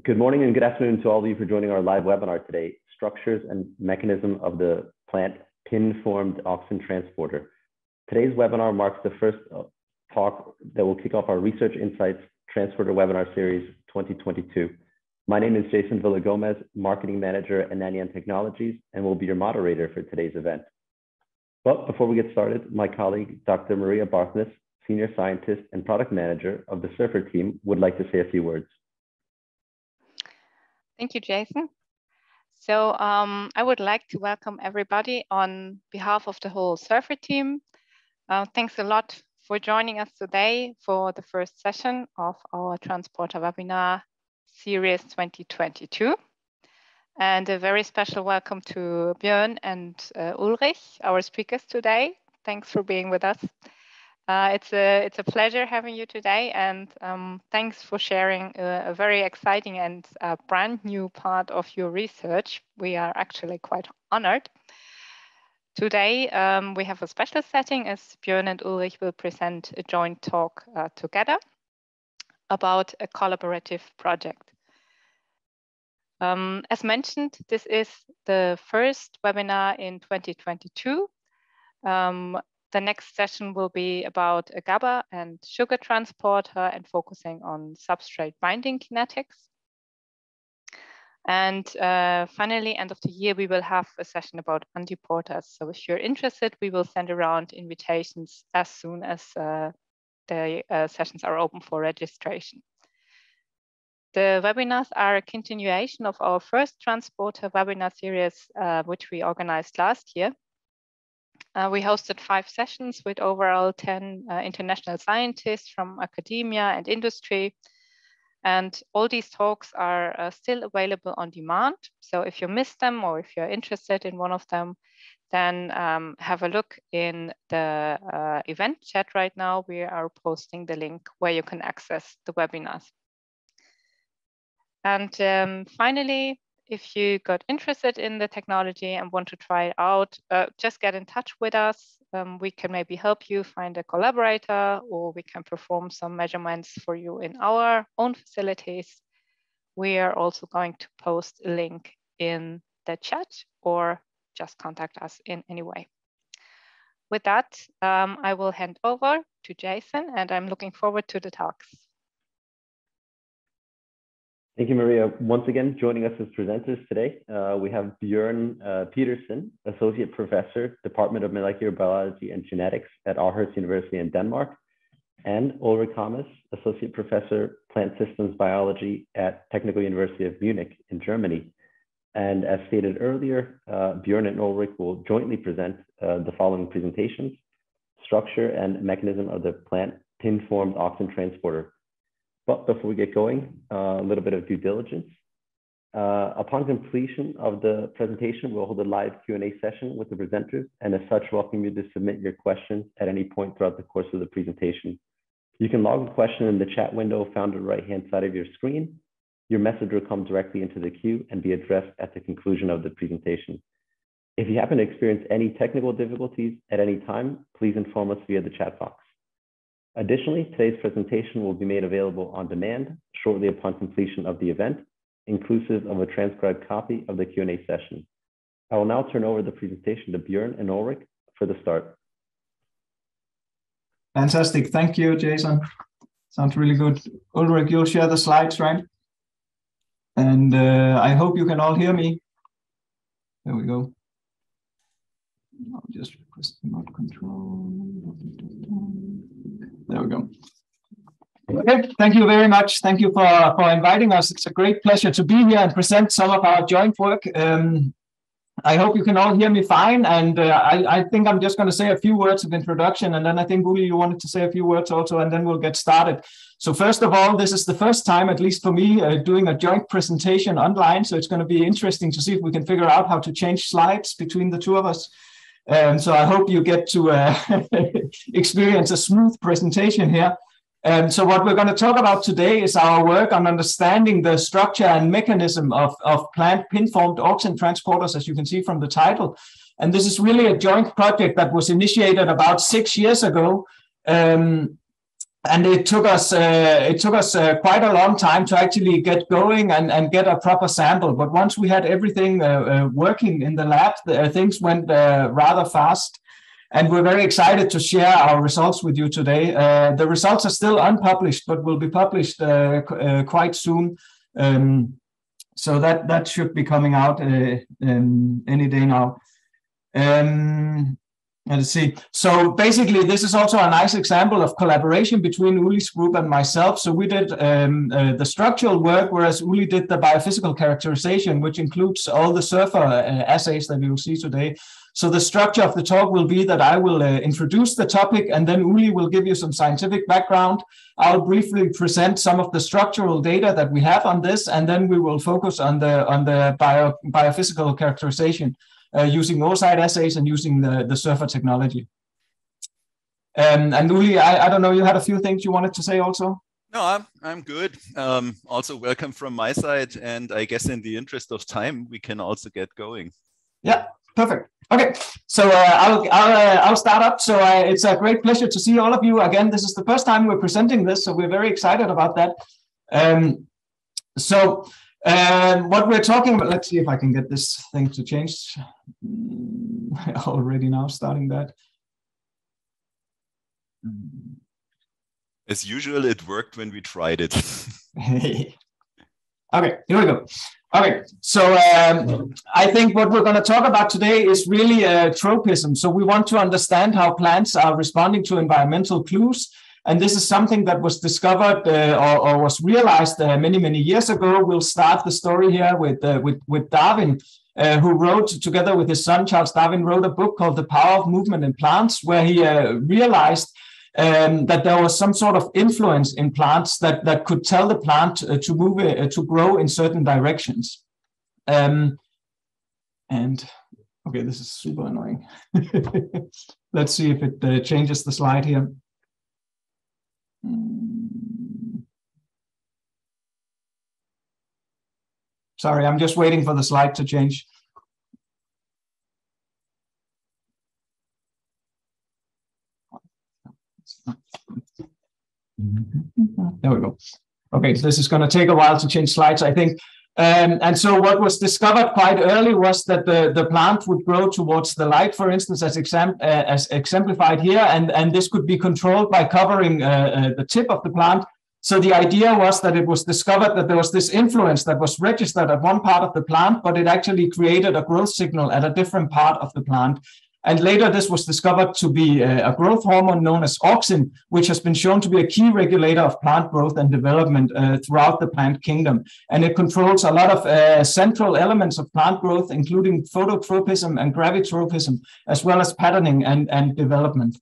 Good morning and good afternoon to all of you for joining our live webinar today, Structures and Mechanism of the Plant Pin-Formed Auxin Transporter. Today's webinar marks the first talk that will kick off our Research Insights Transporter Webinar Series 2022. My name is Jason Villagomez, Marketing Manager at Nanian Technologies, and will be your moderator for today's event. But before we get started, my colleague, Dr. Maria Barthness, Senior Scientist and Product Manager of the Surfer team, would like to say a few words. Thank you, Jason. So I would like to welcome everybody on behalf of the whole Surfer team. Thanks a lot for joining us today for the first session of our Transporter Webinar Series 2022. And a very special welcome to Bjørn and Ulrich, our speakers today. Thanks for being with us. It's a pleasure having you today, and thanks for sharing a very exciting and brand new part of your research. We are actually quite honored. Today, we have a special setting as Bjørn and Ulrich will present a joint talk together about a collaborative project. As mentioned, this is the first webinar in 2022. The next session will be about a GABA and sugar transporter and focusing on substrate binding kinetics. And finally, end of the year, we will have a session about antiporters. So if you're interested, we will send around invitations as soon as the sessions are open for registration. The webinars are a continuation of our first transporter webinar series, which we organized last year. We hosted 5 sessions with overall 10 international scientists from academia and industry. And all these talks are still available on demand. So if you missed them or if you're interested in one of them, then have a look in the event chat right now. We are posting the link where you can access the webinars. And finally, if you got interested in the technology and want to try it out, just get in touch with us. We can maybe help you find a collaborator, or we can perform some measurements for you in our own facilities. We are also going to post a link in the chat, or just contact us in any way. With that, I will hand over to Jason, and I'm looking forward to the talks. Thank you, Maria. Once again, joining us as presenters today, we have Bjørn Pedersen, Associate Professor, Department of Molecular Biology and Genetics at Aarhus University in Denmark, and Ulrich, Associate Professor, Plant Systems Biology at Technical University of Munich in Germany. And as stated earlier, Bjørn and Ulrich will jointly present the following presentations: Structure and Mechanism of the Plant Pin-Formed Auxin Transporter. But before we get going, a little bit of due diligence. Upon completion of the presentation, we'll hold a live Q&A session with the presenters, and as such, welcome you to submit your questions at any point throughout the course of the presentation. You can log a question in the chat window found on the right-hand side of your screen. Your message will come directly into the queue and be addressed at the conclusion of the presentation. If you happen to experience any technical difficulties at any time, please inform us via the chat box. Additionally, today's presentation will be made available on demand shortly upon completion of the event, inclusive of a transcribed copy of the Q&A session. I will now turn over the presentation to Bjørn and Ulrich for the start. Fantastic. Thank you, Jason. Sounds really good. Ulrich, you'll share the slides, right? And I hope you can all hear me. There we go. I'll just request remote control. There we go. Okay, thank you very much. Thank you for inviting us. It's a great pleasure to be here and present some of our joint work. I hope you can all hear me fine. And I think I'm just going to say a few words of introduction. And then I think, Uli, you wanted to say a few words also, and then we'll get started. So first of all, this is the first time, at least for me, doing a joint presentation online. So it's going to be interesting to see if we can figure out how to change slides between the two of us. So I hope you get to experience a smooth presentation here. So what we're going to talk about today is our work on understanding the structure and mechanism of plant pin-formed Auxin transporters, as you can see from the title. And this is really a joint project that was initiated about 6 years ago And it took us quite a long time to actually get going and get a proper sample. But once we had everything working in the lab, things went rather fast. And we're very excited to share our results with you today. The results are still unpublished, but will be published quite soon. So that should be coming out any day now. Let's see. So basically, this is also a nice example of collaboration between Ulrich's group and myself. So we did the structural work, whereas Uli did the biophysical characterization, which includes all the surfer assays that you will see today. So the structure of the talk will be that I will introduce the topic, and then Uli will give you some scientific background. I'll briefly present some of the structural data that we have on this, and then we will focus on the biophysical characterization using oocyte assays and using the surfer technology. And Uli, I don't know, you had a few things you wanted to say also? No, I'm good. Also welcome from my side, and I guess in the interest of time, we can also get going. Yeah. Perfect. Okay, so I'll start up. So it's a great pleasure to see all of you again. This is the first time we're presenting this, so we're very excited about that. What we're talking about, let's see if I can get this thing to change. Already now starting that. As usual, it worked when we tried it. Okay, here we go. Okay, so I think what we're going to talk about today is really tropism. So we want to understand how plants are responding to environmental clues. And this is something that was discovered or was realized many years ago. We'll start the story here with Darwin, who wrote, together with his son, Charles Darwin, wrote a book called The Power of Movement in Plants, where he realized that there was some sort of influence in plants that could tell the plant to move, to grow in certain directions. And okay, this is super annoying. Let's see if it changes the slide here. Sorry, I'm just waiting for the slide to change. There we go. Okay, so this is going to take a while to change slides, I think. And so what was discovered quite early was that the plant would grow towards the light, for instance, as exemplified here, and this could be controlled by covering the tip of the plant. So the idea was that it was discovered that there was this influence that was registered at one part of the plant, but it actually created a growth signal at a different part of the plant. And later, this was discovered to be a growth hormone known as auxin, which has been shown to be a key regulator of plant growth and development throughout the plant kingdom. And it controls a lot of central elements of plant growth, including phototropism and gravitropism, as well as patterning and development.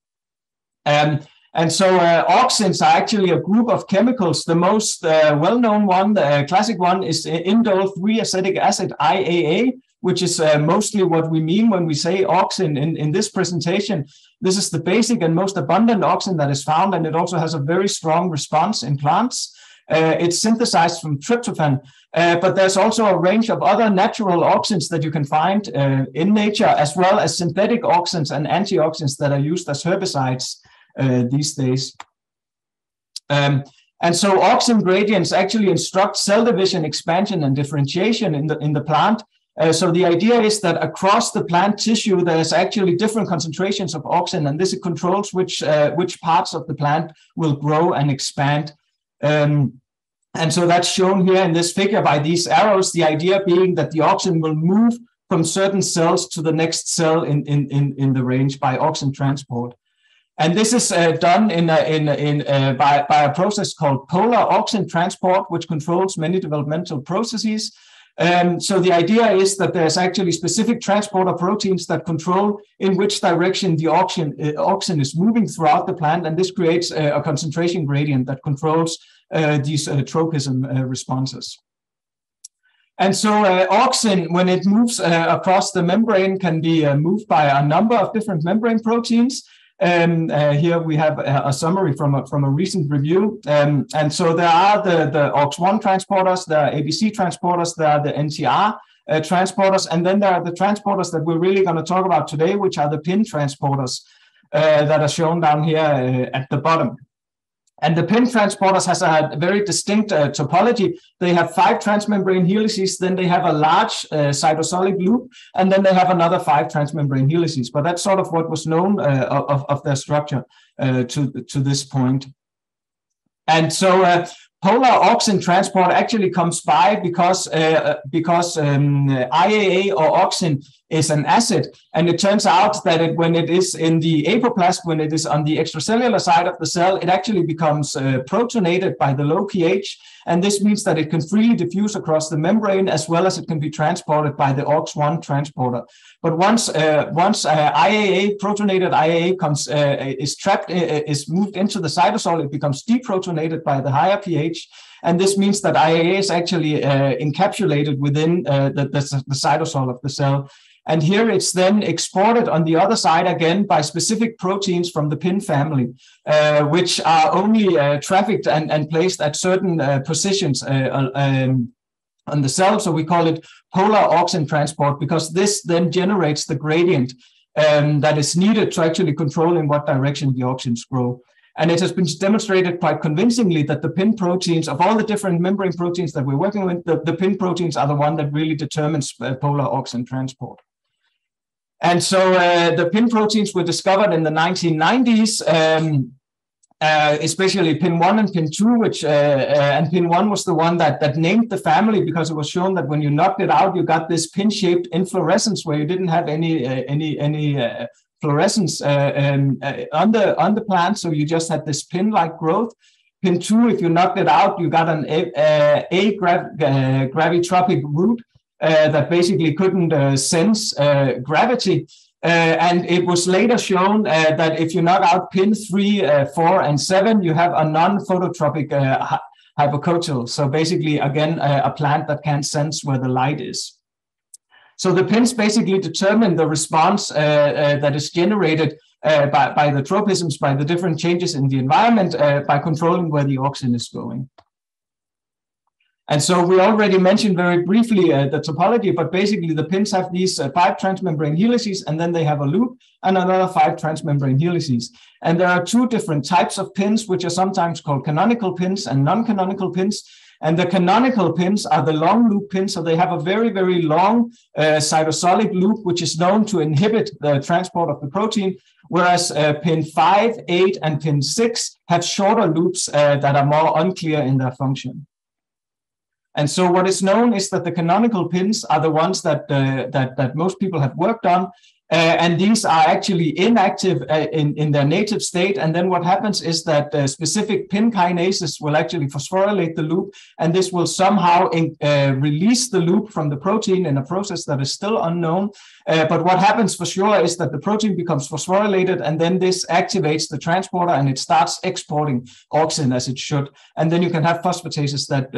And so auxins are actually a group of chemicals. The most well-known one, the classic one, is indole 3-acetic acid, IAA, which is mostly what we mean when we say auxin in this presentation. This is the basic and most abundant auxin that is found, and it also has a very strong response in plants. It's synthesized from tryptophan, but there's also a range of other natural auxins that you can find in nature, as well as synthetic auxins and antioxidants that are used as herbicides these days. And so Auxin gradients actually instruct cell division, expansion, and differentiation in the plant. So the idea is that across the plant tissue, there's actually different concentrations of auxin, and this controls which parts of the plant will grow and expand. And so that's shown here in this figure by these arrows, the idea being that the auxin will move from certain cells to the next cell in the range by auxin transport. And this is done by a process called polar auxin transport, which controls many developmental processes. So the idea is that there's actually specific transporter proteins that control in which direction the auxin is moving throughout the plant, and this creates a concentration gradient that controls these tropism responses. And so auxin, when it moves across the membrane, can be moved by a number of different membrane proteins. Here we have a summary from a recent review. And so there are the AUX1 transporters, there are ABC transporters, there are the NTR transporters, and then there are the transporters that we're really going to talk about today, which are the PIN transporters that are shown down here at the bottom. And the PIN transporters has a very distinct topology. They have 5 transmembrane helices, then they have a large cytosolic loop, and then they have another 5 transmembrane helices. But that's sort of what was known of their structure to this point. And so polar auxin transport actually comes by because IAA or auxin is an acid, and it turns out that when it is in the apoplasm, when it is on the extracellular side of the cell, it actually becomes protonated by the low pH, and this means that it can freely diffuse across the membrane, as well as it can be transported by the AUX1 transporter. But once IAA, protonated IAA is moved into the cytosol, it becomes deprotonated by the higher pH. And this means that IAA is actually encapsulated within the cytosol of the cell. And here it's then exported on the other side again by specific proteins from the PIN family, which are only trafficked and placed at certain positions on the cell. So we call it polar auxin transport, because this then generates the gradient that is needed to actually control in what direction the auxins grow. And it has been demonstrated quite convincingly that the PIN proteins, of all the different membrane proteins that we're working with, the PIN proteins are the one that really determines polar auxin transport. And so the PIN proteins were discovered in the 1990s, especially PIN1 and PIN2, and PIN1 was the one that named the family, because it was shown that when you knocked it out, you got this pin-shaped inflorescence where you didn't have any fluorescence on the plant, so you just had this pin-like growth. PIN2, if you knocked it out, you got an gravitropic root that basically couldn't sense gravity. And it was later shown that if you knock out pin 3, 4, and 7, you have a non-phototropic hypocotyl. So basically, again, a plant that can't sense where the light is. So the pins basically determine the response that is generated by the tropisms, by the different changes in the environment, by controlling where the auxin is going. And so we already mentioned very briefly the topology, but basically the pins have these 5 transmembrane helices, and then they have a loop and another 5 transmembrane helices. And there are 2 different types of pins, which are sometimes called canonical pins and non-canonical pins. And the canonical pins are the long loop pins, so they have a very, very long cytosolic loop, which is known to inhibit the transport of the protein, whereas pin 5, 8, and pin 6 have shorter loops that are more unclear in their function. And so what is known is that the canonical pins are the ones that most people have worked on, and these are actually inactive in their native state. And then what happens is that specific PIN kinases will actually phosphorylate the loop, and this will somehow release the loop from the protein in a process that is still unknown. But what happens for sure is that the protein becomes phosphorylated, and then this activates the transporter, and it starts exporting auxin as it should. And then you can have phosphatases that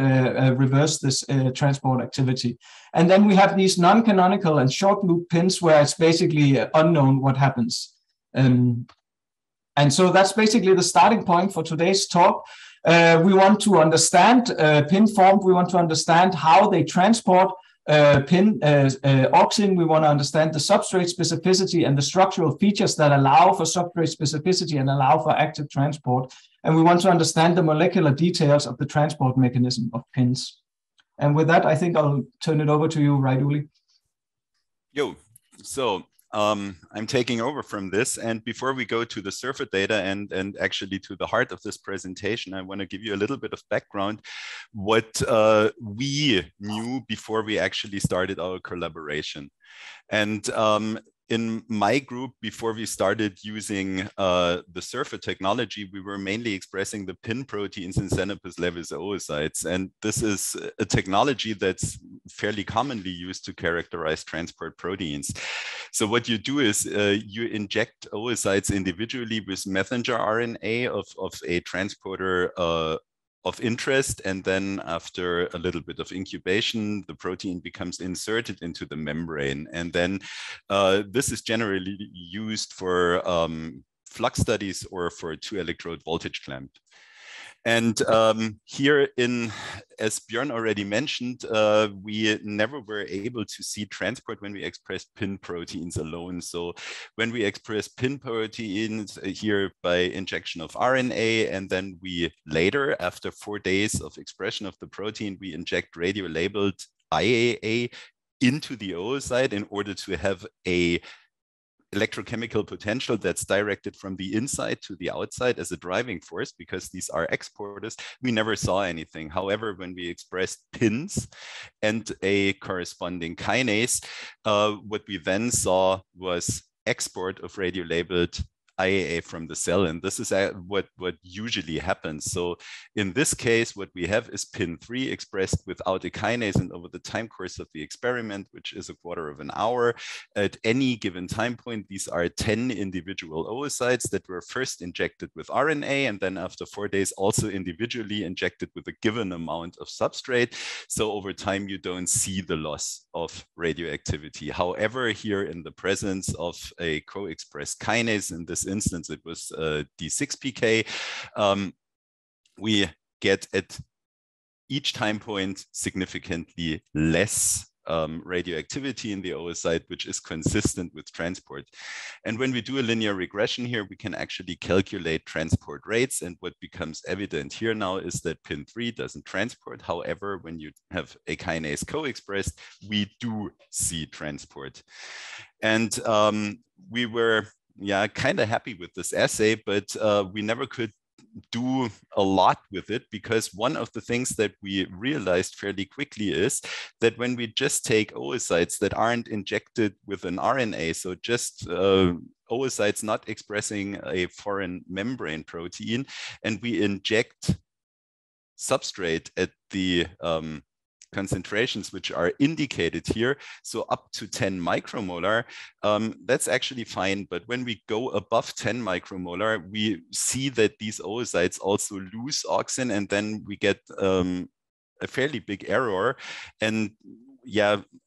reverse this transport activity. And then we have these non-canonical and short loop pins where it's basically unknown what happens. And so that's basically the starting point for today's talk. We want to understand pin form. We want to understand how they transport auxin. We want to understand the substrate specificity and the structural features that allow for substrate specificity and allow for active transport. And we want to understand the molecular details of the transport mechanism of pins. And with that, I think I'll turn it over to you, right, Uli? Yo, so I'm taking over from this. And before we go to the surfer data and actually to the heart of this presentation, I want to give you a little bit of background, what we knew before we actually started our collaboration. And in my group, before we started using the surfer technology, we were mainly expressing the PIN proteins in Xenopus levis oocytes. And this is a technology that's fairly commonly used to characterize transport proteins. So what you do is you inject oocytes individually with messenger RNA of a transporter of interest, and then after a little bit of incubation, the protein becomes inserted into the membrane. And then this is generally used for flux studies or for 2-electrode voltage clamp. And here as Bjørn already mentioned, we never were able to see transport when we express pin proteins alone. So when we express pin proteins here by injection of RNA, and then we later, after 4 days of expression of the protein, we inject radio-labeled IAA into the oocyte in order to have a electrochemical potential that's directed from the inside to the outside as a driving force, because these are exporters, we never saw anything. However, when we expressed pins and a corresponding kinase, what we then saw was export of radio-labeled IAA from the cell, and this is what usually happens. So in this case, what we have is pin 3 expressed without a kinase, and over the time course of the experiment, which is a quarter of an hour, at any given time point, these are 10 individual oocytes that were first injected with RNA, and then after 4 days also individually injected with a given amount of substrate. So over time, you don't see the loss of radioactivity. However, here in the presence of a co-expressed kinase, in this instance, it was D6PK, we get at each time point significantly less radioactivity in the oocyte, which is consistent with transport. And when we do a linear regression here, we can actually calculate transport rates. And what becomes evident here now is that pin 3 doesn't transport. However, when you have a kinase co-expressed, we do see transport. And we were kind of happy with this assay, but we never could do a lot with it, because one of the things that we realized fairly quickly is that when we just take oocytes that aren't injected with an RNA, so just oocytes not expressing a foreign membrane protein, and we inject substrate at the concentrations which are indicated here, so up to 10 micromolar, that's actually fine. But when we go above 10 micromolar, we see that these oocytes also lose auxin, and then we get a fairly big error. And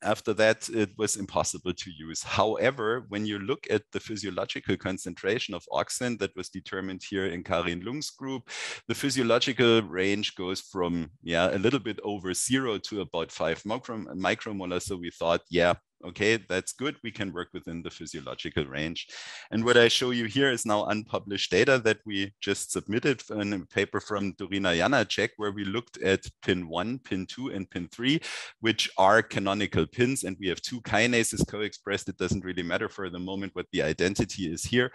after that, it was impossible to use. However, when you look at the physiological concentration of auxin that was determined here in Karin Lung's group, the physiological range goes from a little bit over 0 to about 5 micromolar. So we thought, okay, that's good. We can work within the physiological range. And what I show you here is now unpublished data that we just submitted in a paper from Dorina Janacek, where we looked at pin 1, pin 2, and pin 3, which are canonical pins. And we have 2 kinases co-expressed. It doesn't really matter for the moment what the identity is here.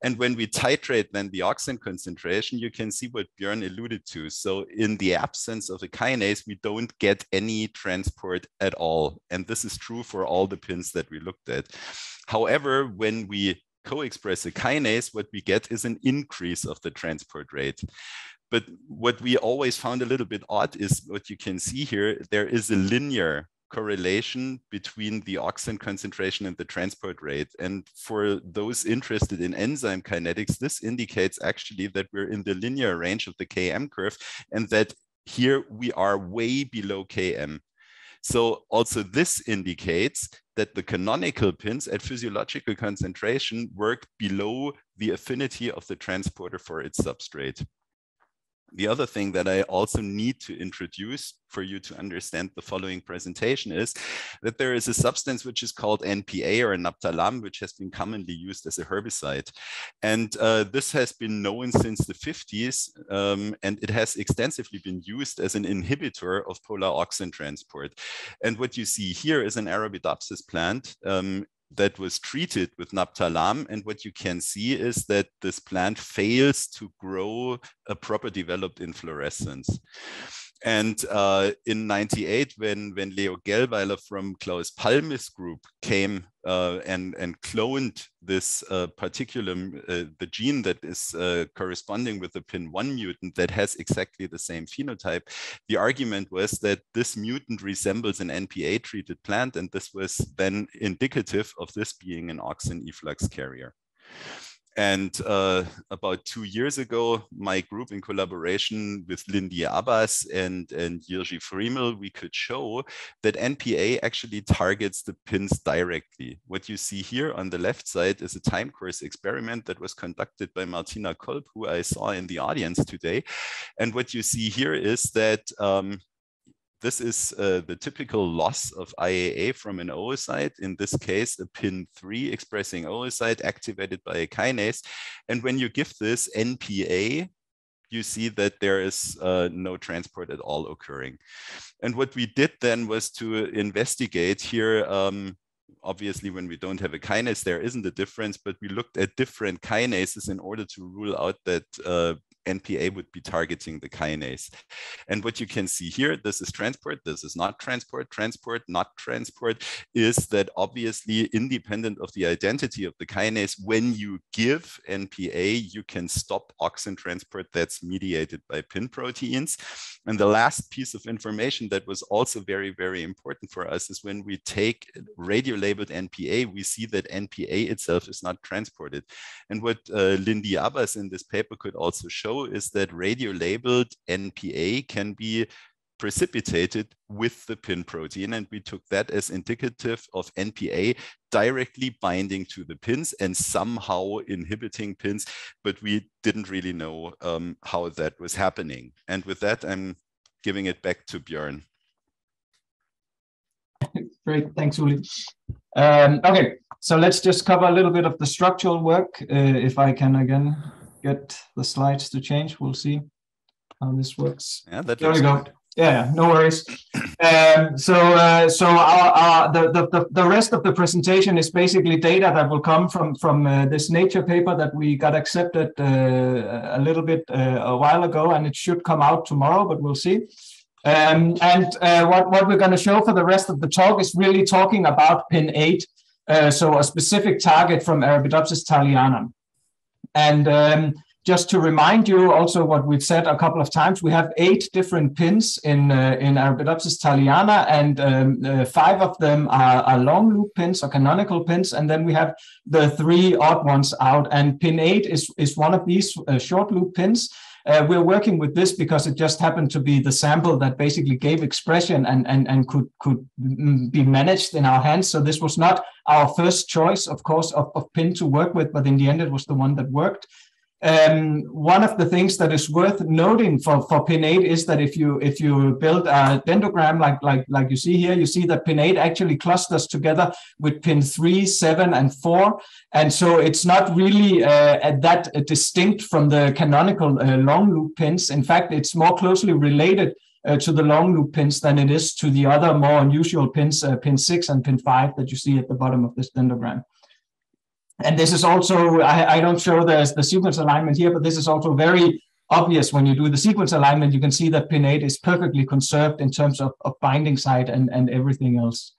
And when we titrate then the auxin concentration, you can see what Bjørn alluded to. So in the absence of a kinase, we don't get any transport at all. And this is true for all the pins that we looked at. However, when we co-express a kinase, what we get is an increase of the transport rate. But what we always found a little bit odd is what you can see here. There is a linear correlation between the auxin concentration and the transport rate. And for those interested in enzyme kinetics, this indicates actually that we're in the linear range of the Km curve, and that here we are way below Km. So also this indicates that the canonical pins at physiological concentration work below the affinity of the transporter for its substrate. The other thing that I also need to introduce for you to understand the following presentation is that there is a substance which is called NPA, or naphthalphthalamic, which has been commonly used as a herbicide. And this has been known since the 50s, and it has extensively been used as an inhibitor of polar auxin transport. And what you see here is an Arabidopsis plant that was treated with naphthalphthalamic, and what you can see is that this plant fails to grow a proper developed inflorescence. And in '98, when Leo Gelweiler from Klaus Palmes group came and cloned this particular, the gene that is corresponding with the PIN1 mutant that has exactly the same phenotype, the argument was that this mutant resembles an NPA-treated plant, and this was then indicative of this being an auxin efflux carrier. And about 2 years ago, my group, in collaboration with Lindy Abbas and Jiří Friemel, we could show that NPA actually targets the pins directly. What you see here on the left side is a time course experiment that was conducted by Martina Kolb, who I saw in the audience today. And what you see here is that this is the typical loss of IAA from an oocyte, in this case, a pin 3 expressing oocyte activated by a kinase. And when you give this NPA, you see that there is no transport at all occurring. And what we did then was to investigate here. Obviously, when we don't have a kinase, there isn't a difference, but we looked at different kinases in order to rule out that NPA would be targeting the kinase. And what you can see here, this is transport, this is not transport, transport, not transport, is that obviously independent of the identity of the kinase, when you give NPA, you can stop auxin transport that's mediated by pin proteins. And the last piece of information that was also very, very important for us is when we take radio-labeled NPA, we see that NPA itself is not transported. And what Lindy Abbas in this paper could also show is that radio-labeled NPA can be precipitated with the pin protein, and we took that as indicative of NPA directly binding to the pins and somehow inhibiting pins, but we didn't really know how that was happening. And with that, I'm giving it back to Bjørn. Great, thanks, Uli. Okay, so let's just cover a little bit of the structural work. If I can again get the slides to change, we'll see how this works. Yeah, that there we go. Good. Yeah, no worries. So the rest of the presentation is basically data that will come from this Nature paper that we got accepted a little bit a while ago, and it should come out tomorrow, but we'll see. What we're going to show for the rest of the talk is really talking about pin 8, so a specific target from Arabidopsis thaliana. And just to remind you also what we've said a couple of times, we have 8 different pins in Arabidopsis thaliana, and 5 of them are long loop pins or canonical pins, and then we have the 3 odd ones out. And pin 8 is one of these short loop pins. We're working with this because it just happened to be the sample that basically gave expression and could be managed in our hands. So this was not our first choice, of course, of pin to work with, but in the end it was the one that worked. One of the things that is worth noting for pin 8 is that if you build a dendrogram like you see here, you see that pin 8 actually clusters together with pin 3, 7, and 4, and so it's not really that distinct from the canonical long loop pins. In fact, it's more closely related to the long loop pins than it is to the other more unusual pins, pin 6 and pin 5 that you see at the bottom of this dendrogram. And this is also, I don't show the sequence alignment here, but this is also very obvious when you do the sequence alignment. You can see that pin 8 is perfectly conserved in terms of binding site and everything else.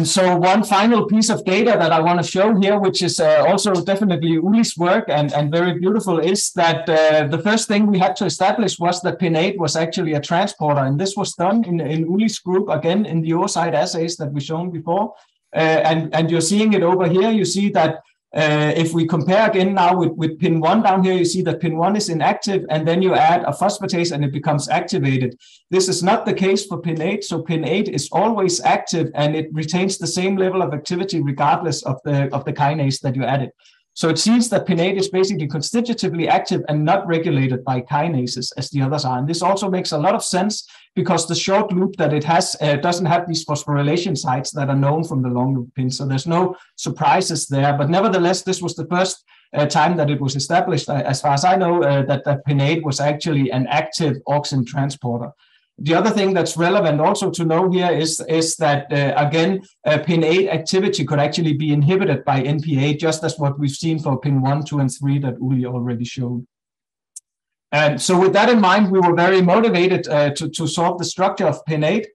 So one final piece of data that I want to show here, which is also definitely Uli's work and very beautiful, is that the first thing we had to establish was that pin 8 was actually a transporter. And this was done in Uli's group, again, in the oocyte assays that we've shown before. And you're seeing it over here. You see that if we compare again now with pin 1 down here, you see that pin 1 is inactive, and then you add a phosphatase and it becomes activated. This is not the case for pin 8. So pin 8 is always active and it retains the same level of activity regardless of the kinase that you added. So it seems that pin 8 is basically constitutively active and not regulated by kinases as the others are. And this also makes a lot of sense because the short loop that it has doesn't have these phosphorylation sites that are known from the long loop pin. So there's no surprises there. But nevertheless, this was the first time that it was established, as far as I know, that pin 8 was actually an active auxin transporter. The other thing that's relevant also to know here is that, again, pin 8 activity could actually be inhibited by NPA, just as what we've seen for pin 1, 2, and 3 that Uli already showed. And so with that in mind, we were very motivated to solve the structure of pin 8.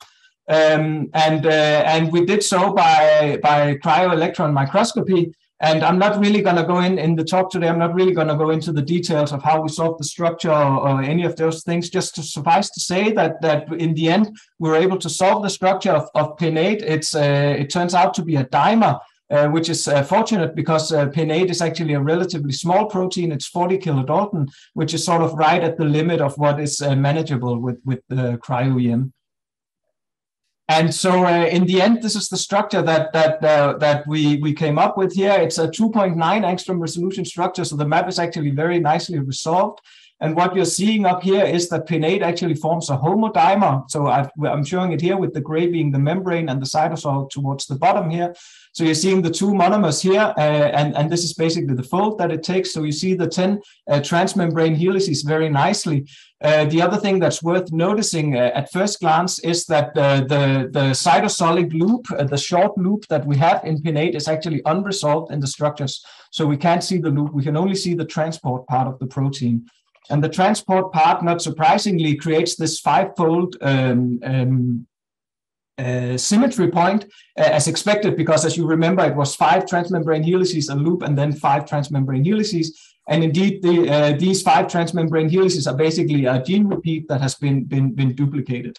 And we did so by cryo-electron microscopy. And I'm not really going to go in the talk today. I'm not really going to go into the details of how we solved the structure or any of those things. Just to suffice to say that in the end, we were able to solve the structure of pin 8. It turns out to be a dimer which is fortunate because pin8 is actually a relatively small protein. It's 40 kilodalton, which is sort of right at the limit of what is manageable with cryo-EM. And so in the end, this is the structure that we came up with here. It's a 2.9 angstrom resolution structure, so the map is actually very nicely resolved. And what you're seeing up here is that pin8 actually forms a homo-dimer. So I'm showing it here with the gray being the membrane and the cytosol towards the bottom here. So you're seeing the two monomers here, and this is basically the fold that it takes. So you see the 10 transmembrane helices very nicely. The other thing that's worth noticing at first glance is that the cytosolic loop, the short loop that we have in pin8 is actually unresolved in the structures. So we can't see the loop. We can only see the transport part of the protein. And the transport part, not surprisingly, creates this five-fold symmetry point as expected, because as you remember, it was 5 transmembrane helices, a loop, and then 5 transmembrane helices. And indeed, these 5 transmembrane helices are basically a gene repeat that has been duplicated.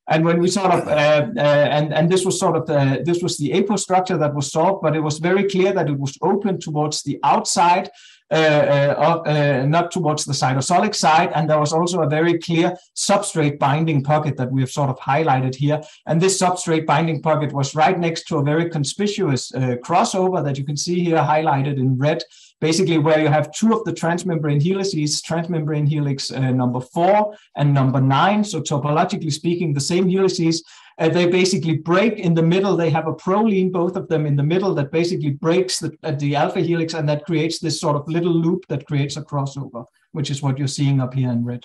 And when we sort of, and this was sort of this was the apo structure that was solved, but it was very clear that it was open towards the outside, not towards the cytosolic side. And there was also a very clear substrate binding pocket that we have sort of highlighted here. And this substrate binding pocket was right next to a very conspicuous crossover that you can see here highlighted in red, basically where you have 2 of the transmembrane helices, transmembrane helix number 4 and number 9. So topologically speaking, the same helices, they basically break in the middle. They have a proline, both of them in the middle, that basically breaks the alpha helix, and that creates this sort of little loop that creates a crossover, which is what you're seeing up here in red.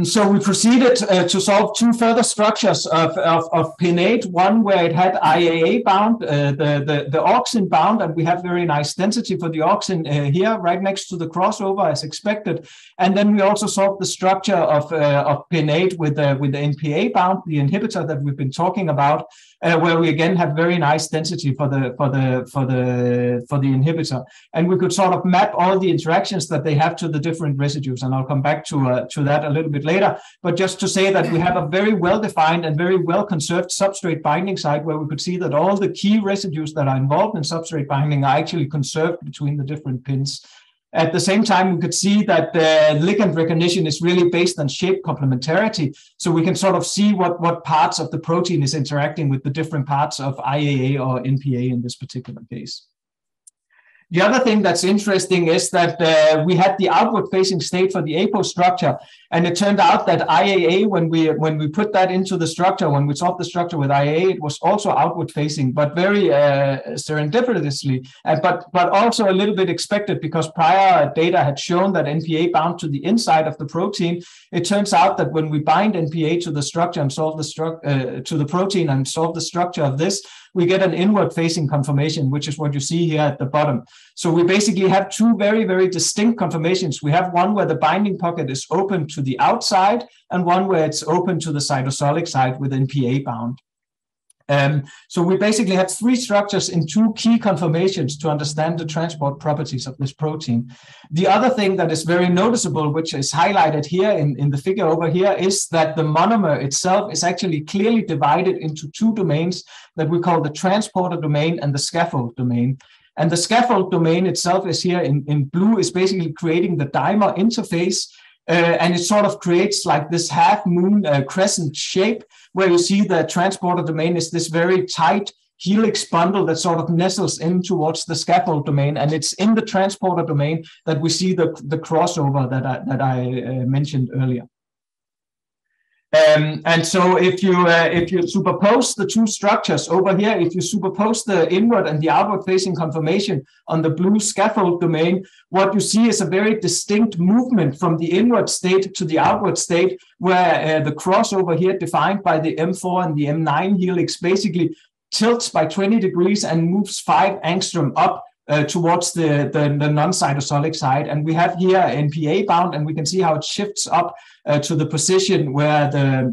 So we proceeded to solve 2 further structures of pin8, one where it had IAA bound, the auxin bound, and we have very nice density for the auxin here, right next to the crossover as expected. And then we also solved the structure of pin8 with the NPA bound, the inhibitor that we've been talking about, where we again have very nice density for the inhibitor. And we could sort of map all the interactions that they have to the different residues, and I'll come back to that a little bit later. But just to say that we have a very well-defined and very well-conserved substrate binding site, where we could see that all the key residues that are involved in substrate binding are actually conserved between the different pins. At the same time, we could see that ligand recognition is really based on shape complementarity. So we can sort of see what parts of the protein is interacting with the different parts of IAA or NPA in this particular case. The other thing that's interesting is that we had the outward-facing state for the apo structure, and it turned out that IAA, when we put that into the structure, when we solved the structure with IAA, it was also outward-facing, but very serendipitously, but also a little bit expected, because prior data had shown that NPA bound to the inside of the protein. It turns out that when we bind NPA to the structure and solve the to the protein and solve the structure of this, we get an inward-facing conformation, which is what you see here at the bottom. So we basically have 2 very, very distinct conformations. We have one where the binding pocket is open to the outside, and one where it's open to the cytosolic side with NPA bound. So we basically have 3 structures in 2 key conformations to understand the transport properties of this protein. The other thing that is very noticeable, which is highlighted here in the figure over here, is that the monomer itself is actually clearly divided into 2 domains that we call the transporter domain and the scaffold domain. And the scaffold domain itself is here in blue, is basically creating the dimer interface. And it sort of creates like this half moon crescent shape, where you see the transporter domain is this very tight helix bundle that sort of nestles in towards the scaffold domain. And it's in the transporter domain that we see the crossover that I mentioned earlier. And so if you superpose the 2 structures over here, if you superpose the inward and the outward facing conformation on the blue scaffold domain, what you see is a very distinct movement from the inward state to the outward state, where the crossover here defined by the M4 and the M9 helix basically tilts by 20 degrees and moves 5 angstrom up towards the non-cytosolic side. And we have here NPA bound, and we can see how it shifts up to the position where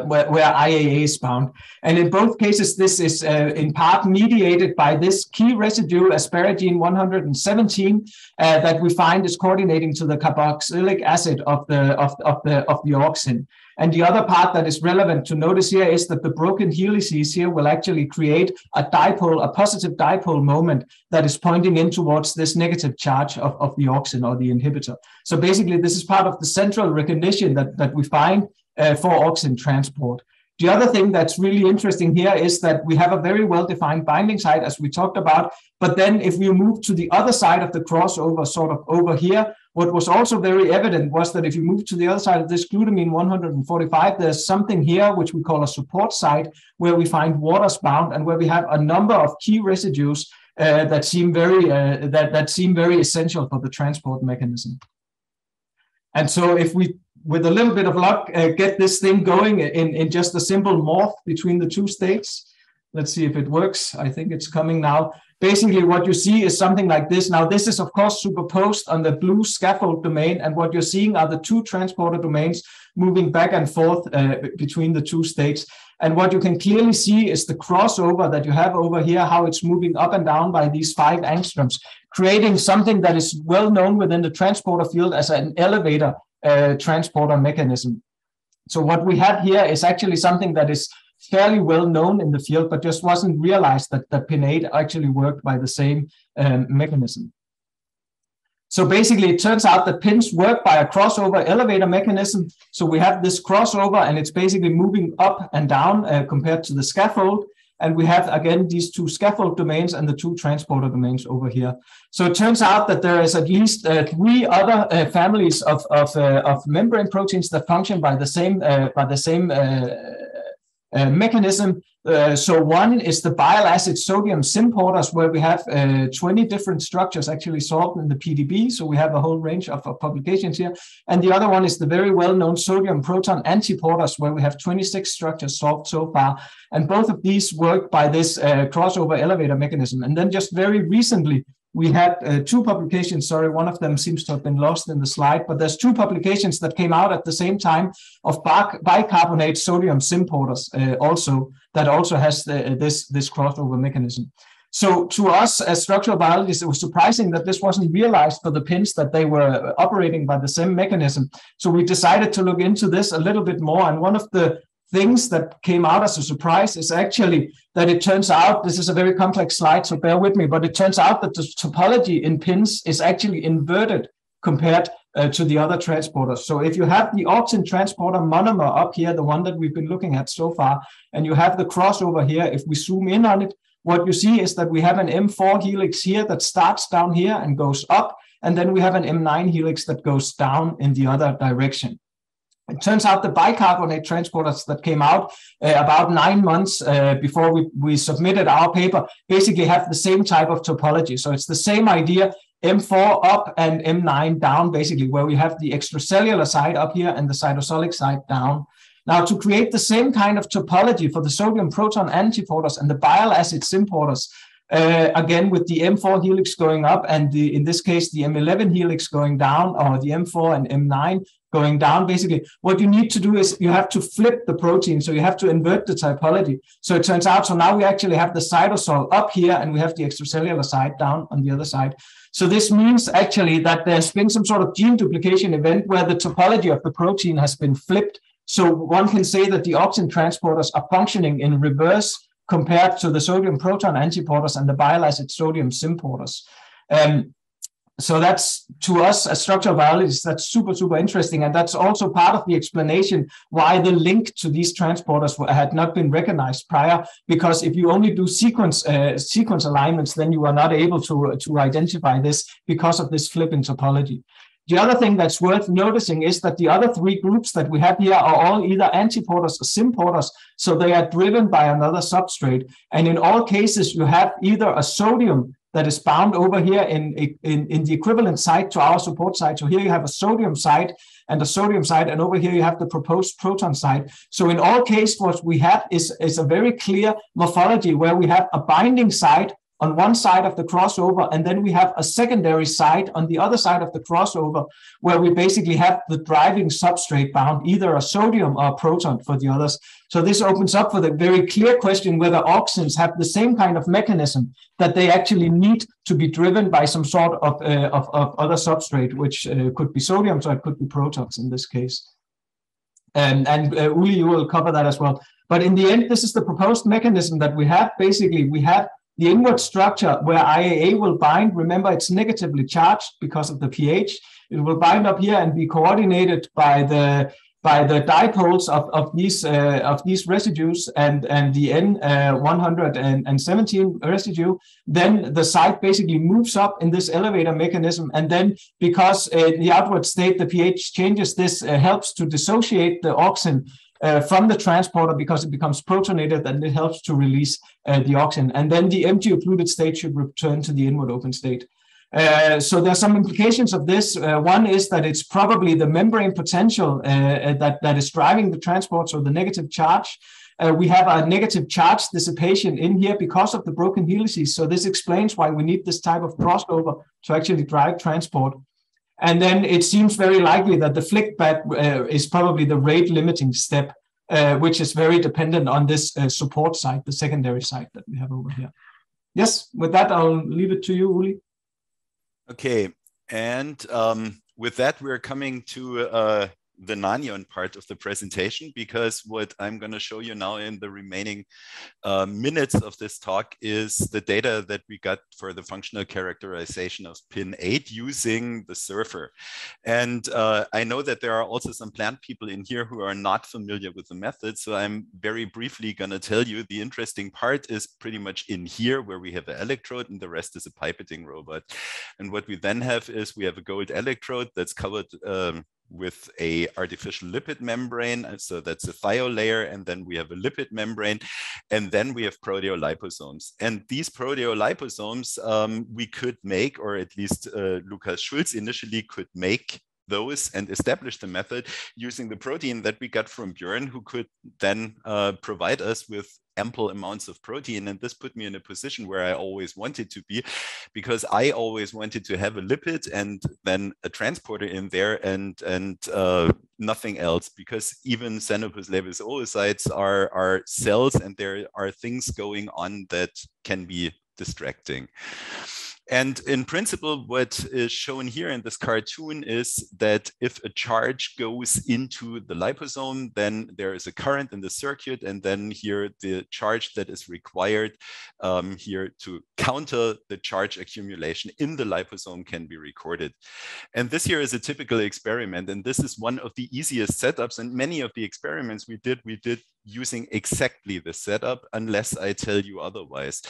where IAA is bound. And in both cases, this is in part mediated by this key residue, asparagine 117, that we find is coordinating to the carboxylic acid of the auxin. And the other part that is relevant to notice here is that the broken helices here will actually create a dipole, a positive dipole moment that is pointing in towards this negative charge of the auxin or the inhibitor. So basically, this is part of the central recognition that we find for auxin transport. The other thing that's really interesting here is that we have a very well-defined binding site, as we talked about. But then if we move to the other side of the crossover, sort of over here, what was also very evident was that if you move to the other side of this glutamine 145, there's something here which we call a support site, where we find waters bound and where we have a number of key residues that seem very essential for the transport mechanism. And so if we, with a little bit of luck, get this thing going in just a simple morph between the two states. Let's see if it works. I think it's coming now. Basically, what you see is something like this. Now, this is, of course, superposed on the blue scaffold domain. And what you're seeing are the two transporter domains moving back and forth between the two states. And what you can clearly see is the crossover that you have over here, how it's moving up and down by these 5 angstroms, creating something that is well known within the transporter field as an elevator transporter mechanism. So what we have here is actually something that is fairly well known in the field, but just wasn't realized that pinnate actually worked by the same mechanism. So basically, it turns out that pins work by a crossover elevator mechanism. So we have this crossover, and it's basically moving up and down compared to the scaffold. And we have, again, these 2 scaffold domains and the 2 transporter domains over here. So it turns out that there is at least 3 other families of membrane proteins that function by the same mechanism. So one is the bile acid sodium symporters, where we have 20 different structures actually solved in the PDB. So we have a whole range of publications here. And the other one is the very well-known sodium proton antiporters, where we have 26 structures solved so far. And both of these work by this crossover elevator mechanism. And then just very recently, we had 2 publications, sorry, one of them seems to have been lost in the slide, but there's 2 publications that came out at the same time of bicarbonate sodium symporters that also has this crossover mechanism. So to us as structural biologists, it was surprising that this wasn't realized for the pins, that they were operating by the same mechanism. So we decided to look into this a little bit more, and one of the things that came out as a surprise is actually that it turns out, this is a very complex slide, so bear with me, but it turns out that the topology in pins is actually inverted compared to the other transporters. So if you have the Auxin transporter monomer up here, the one that we've been looking at so far, and you have the crossover here, if we zoom in on it, what you see is that we have an M4 helix here that starts down here and goes up, and then we have an M9 helix that goes down in the other direction. It turns out the bicarbonate transporters that came out about 9 months before we submitted our paper basically have the same type of topology. So it's the same idea, M4 up and M9 down, basically, where we have the extracellular side up here and the cytosolic side down. Now, to create the same kind of topology for the sodium proton antiporters and the bile acid symporters, again, with the M4 helix going up and in this case, the M11 helix going down, or the M4 and M9 going down, basically, what you need to do is you have to flip the protein. So you have to invert the typology. So it turns out, so now we actually have the cytosol up here and we have the extracellular side down on the other side. So this means actually that there's been some sort of gene duplication event where the topology of the protein has been flipped. So one can say that the Auxin transporters are functioning in reverse compared to the sodium proton antiporters and the bile acid sodium symporters. So that's, to us as structural biologists, that's super, super interesting. And that's also part of the explanation why the link to these transporters had not been recognized prior, because if you only do sequence alignments, then you are not able to identify this because of this flip in topology. The other thing that's worth noticing is that the other 3 groups that we have here are all either antiporters or symporters, so they are driven by another substrate. And in all cases, you have either a sodium that is bound over here in the equivalent site to our support site. So here you have a sodium site and a sodium site, and over here you have the proposed proton site. So in all cases, what we have is a very clear morphology where we have a binding site on one side of the crossover, and then we have a secondary site on the other side of the crossover, where we basically have the driving substrate bound, either a sodium or a proton for the others. So this opens up for the very clear question whether auxins have the same kind of mechanism that they actually need to be driven by some sort of other substrate, which could be sodium, so it could be protons in this case. And Uli, you will cover that as well. But in the end, this is the proposed mechanism that we have. Basically, we have the inward structure where IAA will bind. Remember, it's negatively charged because of the pH. It will bind up here and be coordinated by the dipoles of these residues and the N117 residue. Then the site basically moves up in this elevator mechanism, and then because the outward state, the pH changes, this helps to dissociate the auxin from the transporter because it becomes protonated, and it helps to release the auxin. And then the empty occluded state should return to the inward open state. So there are some implications of this. One is that it's probably the membrane potential that is driving the transport, so the negative charge. We have a negative charge dissipation in here because of the broken helices. So this explains why we need this type of crossover to actually drive transport. And then it seems very likely that the flick back is probably the rate limiting step, which is very dependent on this support site, the secondary site that we have over here. Yes, with that, I'll leave it to you, Uli. Okay, and with that, we're coming to the non-ion part of the presentation, because what I'm going to show you now in the remaining minutes of this talk is the data that we got for the functional characterization of pin 8 using the surfer. And I know that there are also some plant people in here who are not familiar with the method, so I'm very briefly going to tell you the interesting part is pretty much in here, where we have an electrode and the rest is a pipetting robot. And what we then have is we have a gold electrode that's covered with a artificial lipid membrane. So that's a thio layer. And then we have a lipid membrane. And then we have proteoliposomes. And these proteoliposomes we could make, or at least Lukas Schulz initially could make those and establish the method using the protein that we got from Bjørn, who could then provide us with ample amounts of protein. And this put me in a position where I always wanted to be, because I always wanted to have a lipid and then a transporter in there and nothing else, because even Xenopus laevis oocytes are cells, and there are things going on that can be distracting. And in principle, what is shown here in this cartoon is that if a charge goes into the liposome, then there is a current in the circuit, and then here the charge that is required here to counter the charge accumulation in the liposome can be recorded. And this here is a typical experiment, and this is one of the easiest setups, and many of the experiments we did using exactly the setup, unless I tell you otherwise.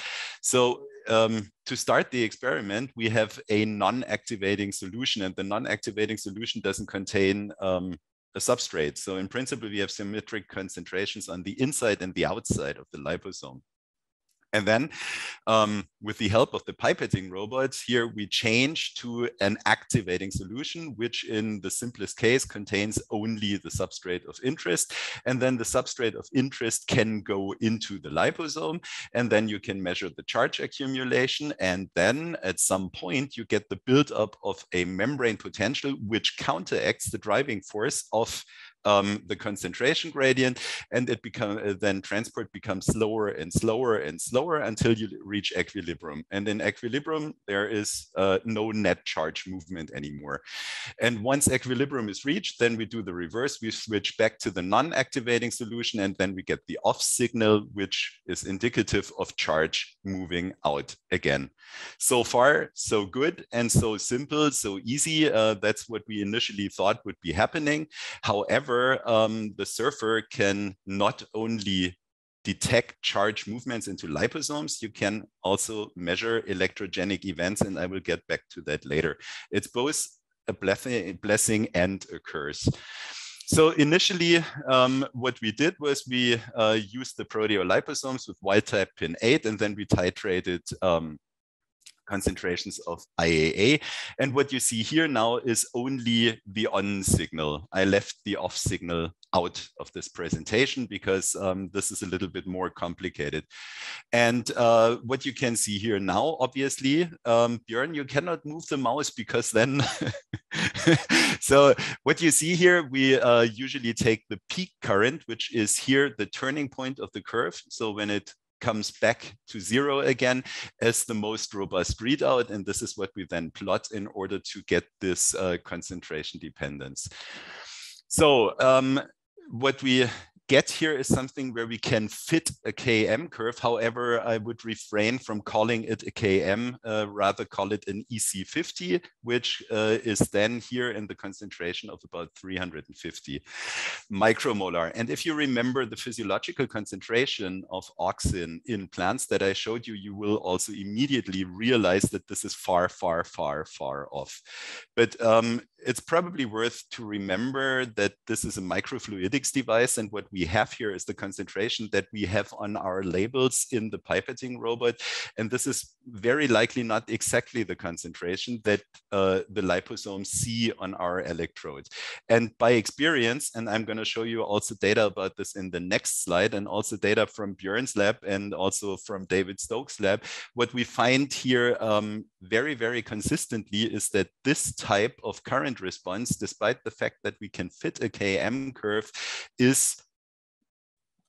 So to start the experiment, we have a non-activating solution, and the non-activating solution doesn't contain a substrate. So in principle, we have symmetric concentrations on the inside and the outside of the liposome. And then with the help of the pipetting robots, here we change to an activating solution, which in the simplest case contains only the substrate of interest. And then the substrate of interest can go into the liposome, and then you can measure the charge accumulation. And then at some point, you get the buildup of a membrane potential, which counteracts the driving force of the concentration gradient, and it then transport becomes slower and slower and slower until you reach equilibrium. And in equilibrium, there is no net charge movement anymore. And once equilibrium is reached, then we do the reverse. We switch back to the non-activating solution, and then we get the off signal, which is indicative of charge moving out again. So far, so good, and so simple, so easy. That's what we initially thought would be happening. However, the surfer can not only detect charge movements into liposomes, you can also measure electrogenic events, and I will get back to that later. It's both a blessing and a curse. So initially, what we did was we used the proteoliposomes with wild type pin 8, and then we titrated concentrations of IAA. And what you see here now is only the on signal. I left the off signal out of this presentation because this is a little bit more complicated. And what you can see here now, obviously, Bjørn, you cannot move the mouse because then, so what you see here, we usually take the peak current, which is here the turning point of the curve. So when it comes back to 0 again as the most robust readout. And this is what we then plot in order to get this concentration dependence. So what we get here is something where we can fit a Km curve. However, I would refrain from calling it a Km, rather call it an EC50, which is then here in the concentration of about 350 micromolar. And if you remember the physiological concentration of auxin in plants that I showed you, you will also immediately realize that this is far, far, far, far off. But it's probably worth to remember that this is a microfluidics device, and what we have here is the concentration that we have on our labels in the pipetting robot. And this is very likely not exactly the concentration that the liposomes see on our electrode. And by experience, and I'm going to show you also data about this in the next slide, and also data from Bjørn's lab and also from David Stokes' lab, what we find here very, very consistently is that this type of current response, despite the fact that we can fit a Km curve, is,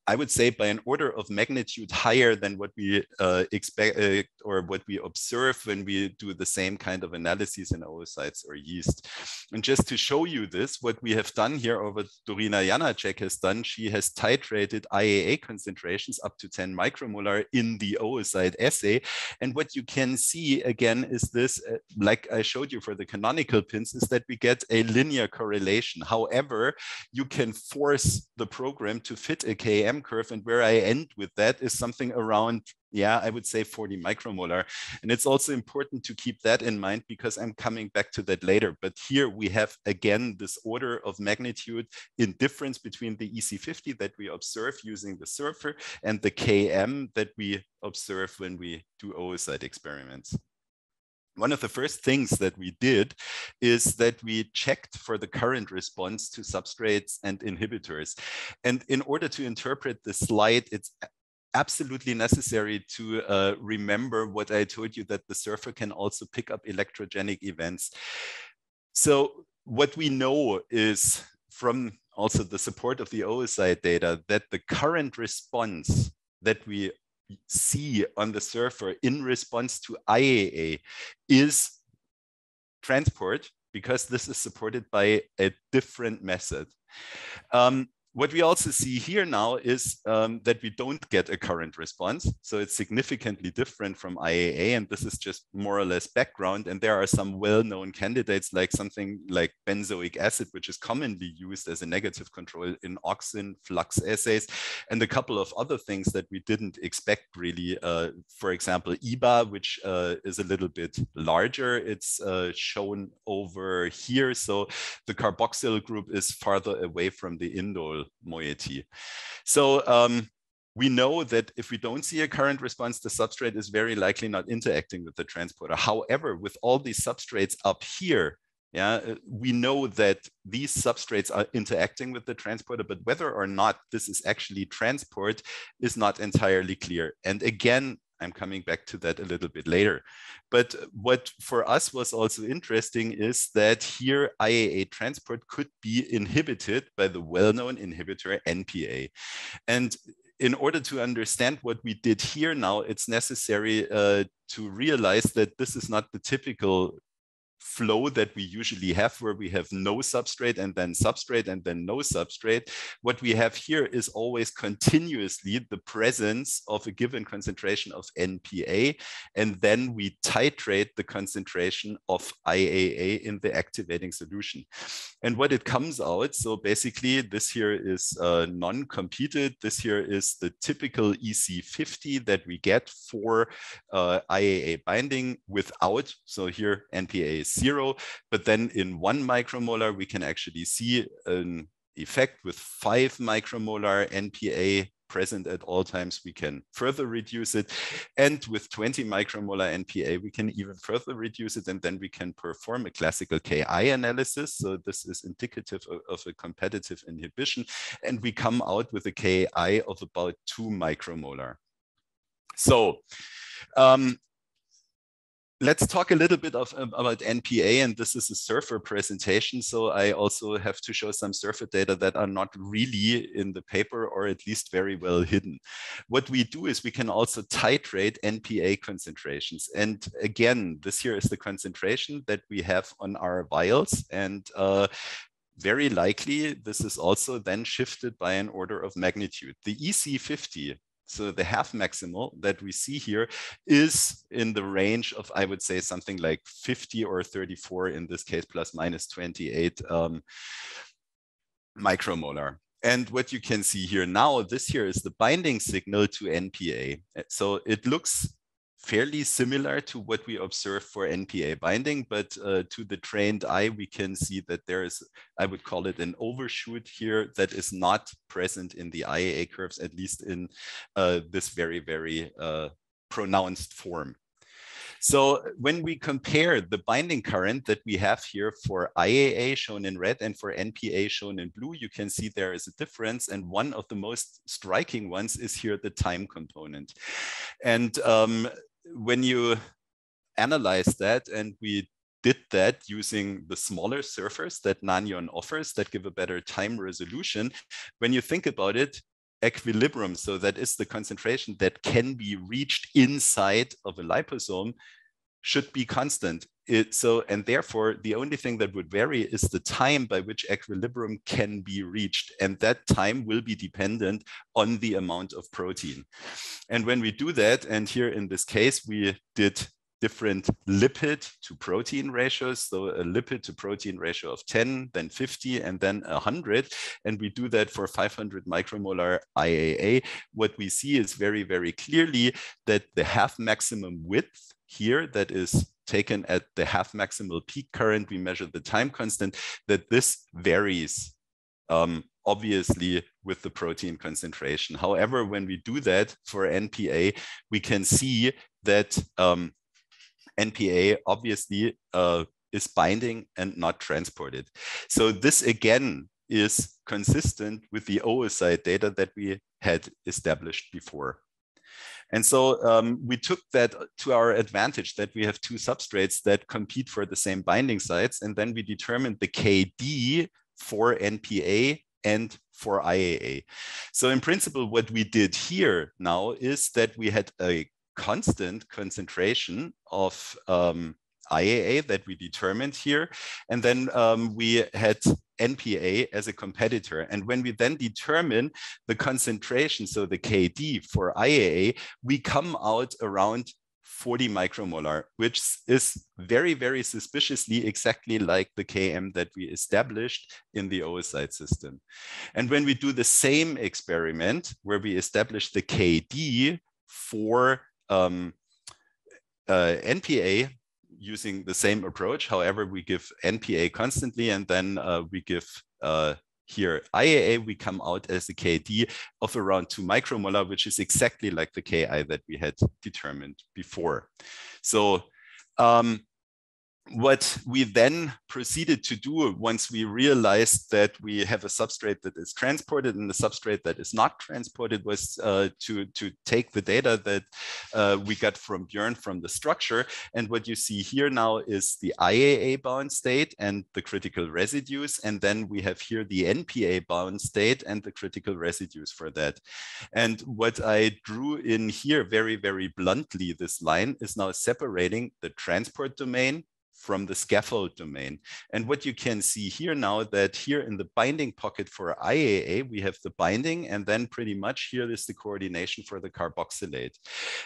I would say, by an order of magnitude higher than what we expect or what we observe when we do the same kind of analyses in oocytes or yeast. And just to show you this, what we have done here, or what Dorina Janacek has done, she has titrated IAA concentrations up to 10 micromolar in the oocyte assay. And what you can see again is this, like I showed you for the canonical pins, is that we get a linear correlation. However, you can force the program to fit a Km curve, and where I end with that is something around, yeah, I would say 40 micromolar. And it's also important to keep that in mind because I'm coming back to that later. But here we have again this order of magnitude in difference between the EC50 that we observe using the surfer and the Km that we observe when we do oocyte experiments. One of the first things that we did is that we checked for the current response to substrates and inhibitors. And in order to interpret the slide, it's absolutely necessary to remember what I told you, that the surfer can also pick up electrogenic events. So what we know is from also the support of the oocyte data that the current response that we see on the surfer in response to IAA is transport, because this is supported by a different method. What we also see here now is that we don't get a current response. So it's significantly different from IAA, and this is just more or less background. And there are some well-known candidates, like something like benzoic acid, which is commonly used as a negative control in auxin flux assays, and a couple of other things that we didn't expect really. For example, EBA, which is a little bit larger. It's shown over here. So the carboxyl group is farther away from the indole moiety. So we know that if we don't see a current response, the substrate is very likely not interacting with the transporter. However, with all these substrates up here, yeah, we know that these substrates are interacting with the transporter, but whether or not this is actually transport is not entirely clear. And again, I'm coming back to that a little bit later. But what for us was also interesting is that here IAA transport could be inhibited by the well-known inhibitor NPA. And in order to understand what we did here now, it's necessary to realize that this is not the typical flow that we usually have, where we have no substrate and then no substrate. What we have here is always continuously the presence of a given concentration of NPA, and then we titrate the concentration of IAA in the activating solution. And what it comes out, so basically this here is non-competed. This here is the typical EC50 that we get for IAA binding without, so here NPA is 0, but then in 1 micromolar, we can actually see an effect with 5 micromolar NPA present at all times, we can further reduce it. And with 20 micromolar NPA, we can even further reduce it, and then we can perform a classical Ki analysis. So this is indicative of a competitive inhibition, and we come out with a Ki of about 2 micromolar. So let's talk a little bit about NPA, and this is a surfer presentation. So I also have to show some surfer data that are not really in the paper, or at least very well hidden. What we do is we can also titrate NPA concentrations. And again, this here is the concentration that we have on our vials. And very likely, this is also then shifted by an order of magnitude. The EC50, so the half maximal that we see here, is in the range of, I would say, something like 50 or 34, in this case, plus minus 28 micromolar. And what you can see here now, this here is the binding signal to NPA. So it looks fairly similar to what we observe for NPA binding, but to the trained eye, we can see that there is, I would call it an overshoot here that is not present in the IAA curves, at least in this very, very pronounced form. So when we compare the binding current that we have here for IAA shown in red and for NPA shown in blue, you can see there is a difference. And one of the most striking ones is here the time component. And when you analyze that, and we did that using the smaller surfers that Nanyon offers that give a better time resolution, when you think about it, equilibrium, so that is the concentration that can be reached inside of a liposome, should be constant. And therefore, the only thing that would vary is the time by which equilibrium can be reached. And that time will be dependent on the amount of protein. And when we do that, and here in this case, we did different lipid to protein ratios. So a lipid to protein ratio of 10, then 50, and then 100. And we do that for 500 micromolar IAA. What we see is very, very clearly that the half maximum width here, that is taken at the half maximal peak current, we measure the time constant, that this varies obviously with the protein concentration. However, when we do that for NPA, we can see that NPA obviously is binding and not transported. So this again is consistent with the oocyte data that we had established before. And so we took that to our advantage, that we have two substrates that compete for the same binding sites. And then we determined the KD for NPA and for IAA. So in principle, what we did here now is that we had a constant concentration of IAA that we determined here. And then we had NPA as a competitor. And when we then determine the concentration, so the KD for IAA, we come out around 40 micromolar, which is very, very suspiciously exactly like the KM that we established in the oocyte system. And when we do the same experiment where we establish the KD for NPA using the same approach, however, we give NPA constantly, and then we give here IAA, we come out as a KD of around 2 micromolar, which is exactly like the Ki that we had determined before. So what we then proceeded to do once we realized that we have a substrate that is transported and the substrate that is not transported was to take the data that we got from Bjørn from the structure. And what you see here now is the IAA bound state and the critical residues. And then we have here the NPA bound state and the critical residues for that. And what I drew in here very, very bluntly, this line is now separating the transport domain from the scaffold domain. And what you can see here now, that here in the binding pocket for IAA, we have the binding, and then pretty much here is the coordination for the carboxylate.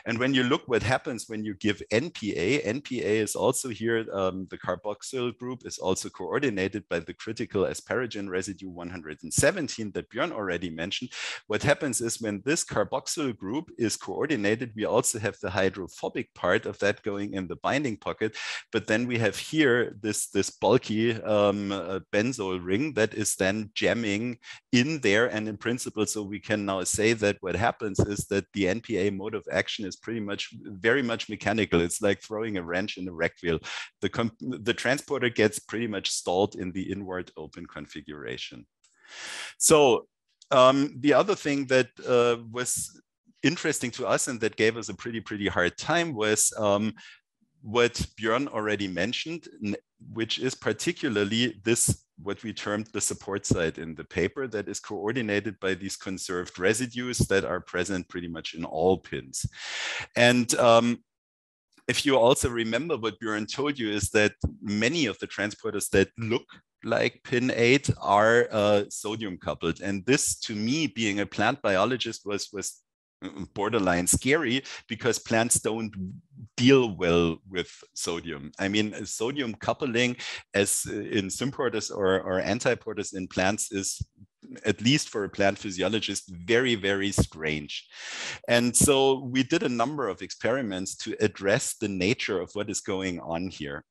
And when you look what happens when you give NPA, NPA is also here, the carboxyl group is also coordinated by the critical asparagine residue 117 that Bjørn already mentioned. What happens is when this carboxyl group is coordinated, we also have the hydrophobic part of that going in the binding pocket, but then we have have here this bulky benzol ring that is then jamming in there. And in principle, so we can now say that what happens is that the NPA mode of action is pretty much very much mechanical. It's like throwing a wrench in a rack wheel. The transporter gets pretty much stalled in the inward open configuration. So the other thing that was interesting to us and that gave us a pretty hard time was what Bjørn already mentioned, which is particularly this, what we termed the support site in the paper, that is coordinated by these conserved residues that are present pretty much in all pins. And if you also remember what Bjørn told you is that many of the transporters that look like pin 8 are sodium coupled. And this, to me, being a plant biologist, was borderline scary, because plants don't deal well with sodium. I mean, sodium coupling, as in symporters or antiporters in plants, is, at least for a plant physiologist, very strange. And so we did a number of experiments to address the nature of what is going on here.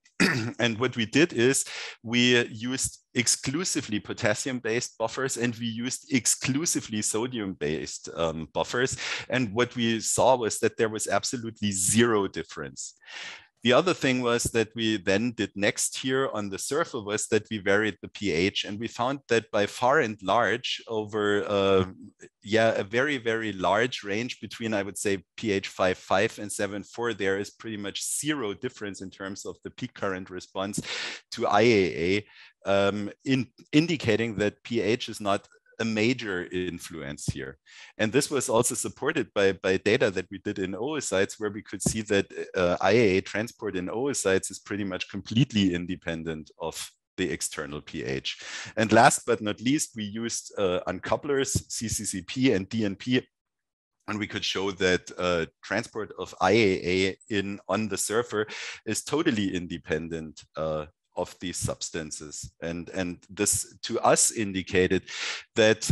And what we did is we used exclusively potassium-based buffers, and we used exclusively sodium-based buffers. And what we saw was that there was absolutely zero difference. The other thing was that we then did next here on the surface was that we varied the pH, and we found that by far and large, over a very large range between, I would say, pH 5.5 and 7.4, there is pretty much zero difference in terms of the peak current response to IAA, indicating that pH is not a major influence here. And this was also supported by data that we did in oocytes, where we could see that IAA transport in oocytes is pretty much completely independent of the external pH. And last but not least, we used uncouplers, CCCP and DNP, and we could show that transport of IAA on the surface is totally independent of these substances. And this to us indicated that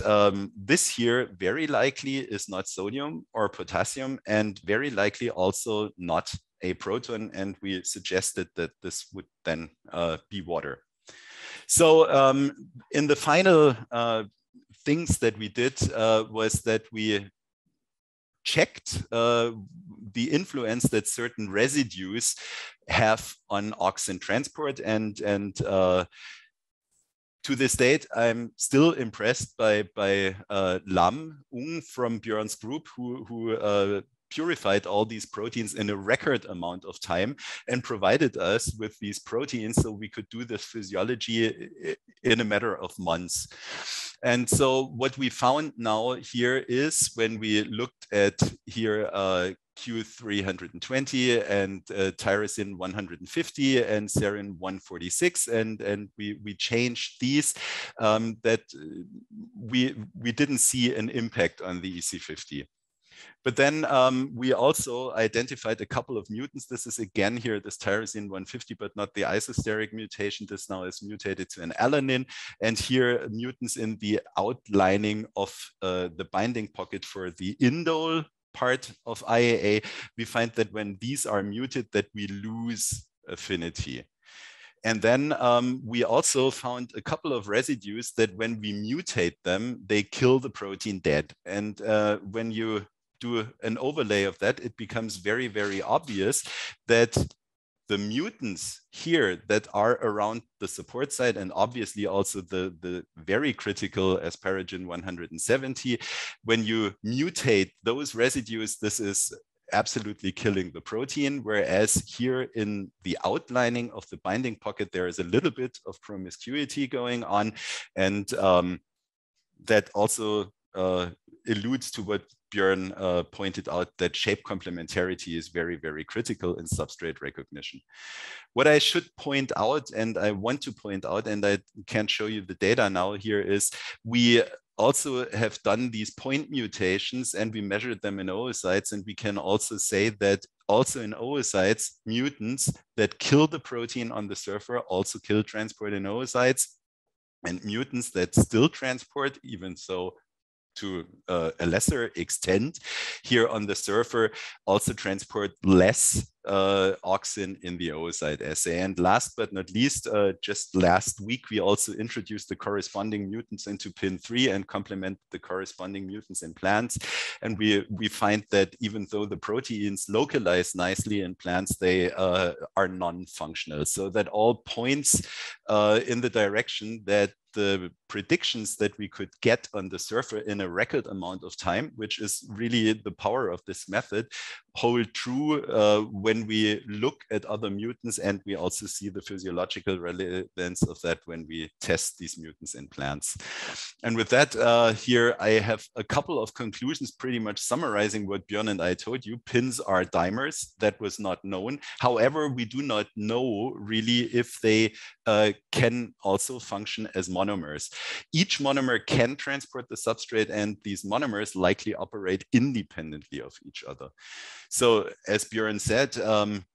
this here very likely is not sodium or potassium, and very likely also not a proton. And we suggested that this would then be water. So in the final things that we did was that we checked the influence that certain residues have on auxin transport, and to this date, I'm still impressed by Lam Ung from Bjørn's group, who purified all these proteins in a record amount of time and provided us with these proteins so we could do this physiology in a matter of months. And so what we found now here is, when we looked at here Q320 and tyrosine 150 and serine 146, and we changed these, that we didn't see an impact on the EC50. But then we also identified a couple of mutants. This is again here, this tyrosine 150, but not the isosteric mutation. This now is mutated to an alanine. And here mutants in the outlining of the binding pocket for the indole part of IAA. We find that when these are muted, that we lose affinity. And then we also found a couple of residues that when we mutate them, they kill the protein dead. And when you do an overlay of that, it becomes very obvious that the mutants here that are around the support site, and obviously also the very critical asparagine 170, when you mutate those residues, this is absolutely killing the protein. Whereas here in the outlining of the binding pocket, there is a little bit of promiscuity going on. And that also alludes to what Bjørn pointed out, that shape complementarity is very critical in substrate recognition. What I should point out, and I want to point out, and I can't show you the data now here, is we also have done these point mutations and we measured them in oocytes, and we can also say that also in oocytes, mutants that kill the protein on the surface also kill transport in oocytes, and mutants that still transport, even so to a lesser extent here on the surface, also transport less auxin in the oocyte assay. And last but not least, just last week, we also introduced the corresponding mutants into pin3 and complemented the corresponding mutants in plants. And we find that even though the proteins localize nicely in plants, they are non-functional. So that all points in the direction that the predictions that we could get on the surface in a record amount of time, which is really the power of this method, hold true when we look at other mutants, and we also see the physiological relevance of that when we test these mutants in plants. And with that, here I have a couple of conclusions pretty much summarizing what Bjørn and I told you. Pins are dimers. That was not known. However, we do not know really if they can also function as monomers. Each monomer can transport the substrate, and these monomers likely operate independently of each other. So as Bjørn said,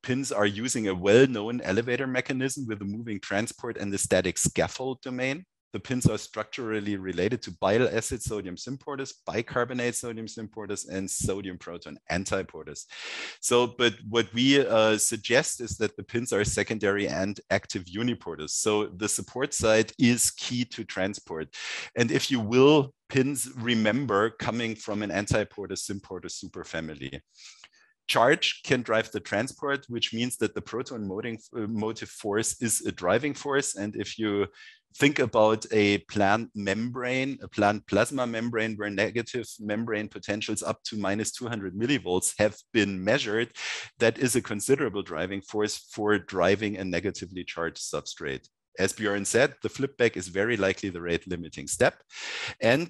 pins are using a well-known elevator mechanism with a moving transport and the static scaffold domain. The pins are structurally related to bile acid sodium symporters, bicarbonate sodium symporters, and sodium proton antiporters. So, but what we suggest is that the pins are secondary and active uniporters. So the support side is key to transport. And if you will, pins, remember, coming from an antiporter symporter superfamily. Charge can drive the transport, which means that the proton motive force is a driving force. And if you think about a plant membrane, a plant plasma membrane, where negative membrane potentials up to -200 millivolts have been measured, that is a considerable driving force for driving a negatively charged substrate. As Bjørn said, the flip back is very likely the rate limiting step. And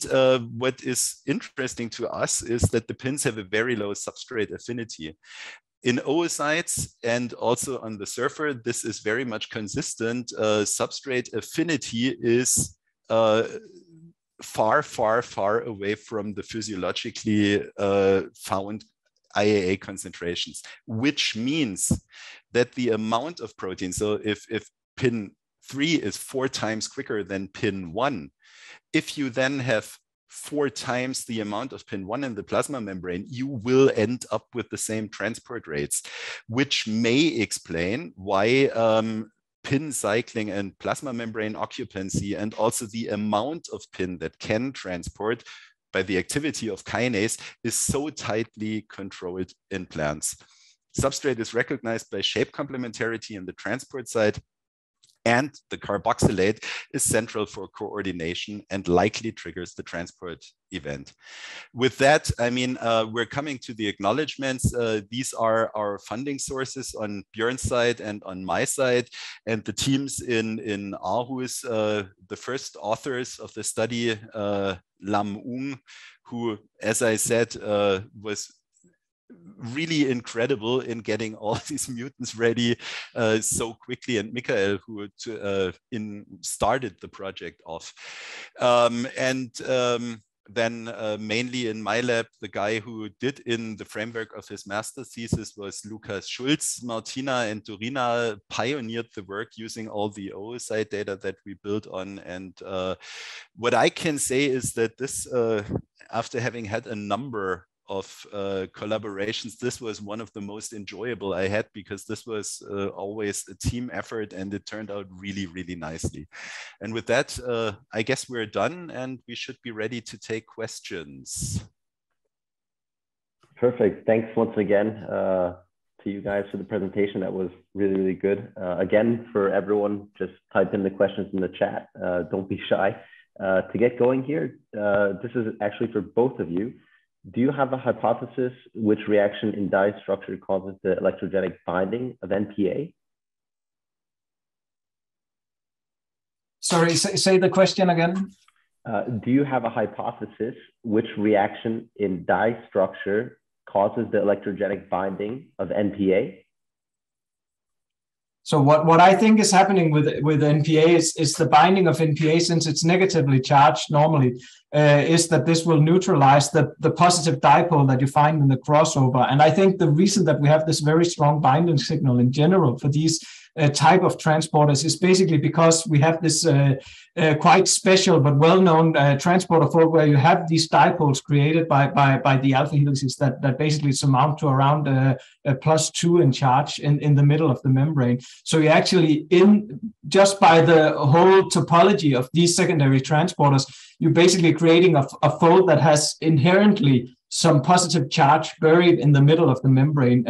what is interesting to us is that the pins have a very low substrate affinity. In oocytes and also on the surface, this is very much consistent. Substrate affinity is far, far, far away from the physiologically found IAA concentrations, which means that the amount of protein, so if pin 3 is 4 times quicker than pin 1, if you then have 4 times the amount of pin 1 in the plasma membrane, you will end up with the same transport rates, which may explain why pin cycling and plasma membrane occupancy, and also the amount of pin that can transport by the activity of kinase, is so tightly controlled in plants. Substrate is recognized by shape complementarity in the transport side, and the carboxylate is central for coordination and likely triggers the transport event. With that, I mean, we're coming to the acknowledgements. These are our funding sources on Bjørn's side and on my side, and the teams in Aarhus, the first authors of the study, Lam Ung, who, as I said, was really incredible in getting all these mutants ready so quickly, and Michael, who started the project off. Then mainly in my lab, the guy who did in the framework of his master's thesis was Lukas Schulz. Martina and Dorina pioneered the work using all the oocyte data that we built on. And what I can say is that this, after having had a number of collaborations, this was one of the most enjoyable I had, because this was always a team effort, and it turned out really, really nicely. And with that, I guess we're done, and we should be ready to take questions. Perfect. Thanks once again to you guys for the presentation. That was really, really good. Again, for everyone, just type in the questions in the chat. Don't be shy. To get going here, this is actually for both of you. Do you have a hypothesis which reaction in dye structure causes the electrogenic binding of NPA? Sorry, say the question again. Do you have a hypothesis which reaction in dye structure causes the electrogenic binding of NPA? So what I think is happening with NPA is the binding of NPA, since it's negatively charged normally, is that this will neutralize the positive dipole that you find in the crossover. And I think the reason that we have this very strong binding signal in general for these type of transporters is basically because we have this quite special but well-known transporter fold where you have these dipoles created by the alpha helices that basically surmount to around +2 in charge in the middle of the membrane. So you actually, just by the whole topology of these secondary transporters, you're basically creating a fold that has inherently some positive charge buried in the middle of the membrane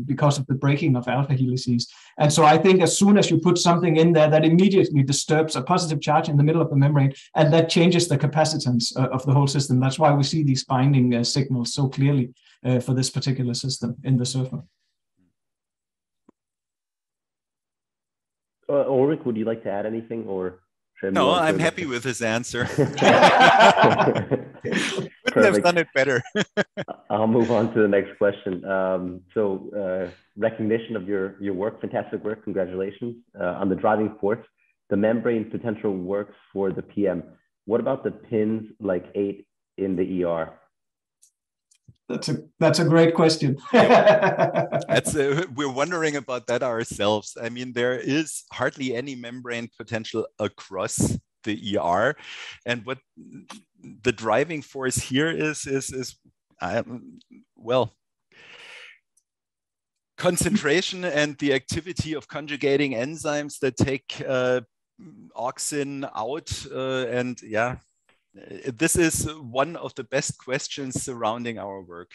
because of the breaking of alpha helices. And so I think as soon as you put something in there, that immediately disturbs a positive charge in the middle of the membrane, and that changes the capacitance of the whole system. That's why we see these binding signals so clearly for this particular system in the surfer. Ulrich, would you like to add anything, or? No, I'm happy with his answer. Couldn't have done it better. I'll move on to the next question. Recognition of your work, fantastic work, congratulations. On the driving force, the membrane potential works for the PM. What about the pins like 8 in the ER? That's a great question. We're wondering about that ourselves. I mean, there is hardly any membrane potential across the ER, and what the driving force here is well, concentration and the activity of conjugating enzymes that take auxin out, and yeah. This is one of the best questions surrounding our work.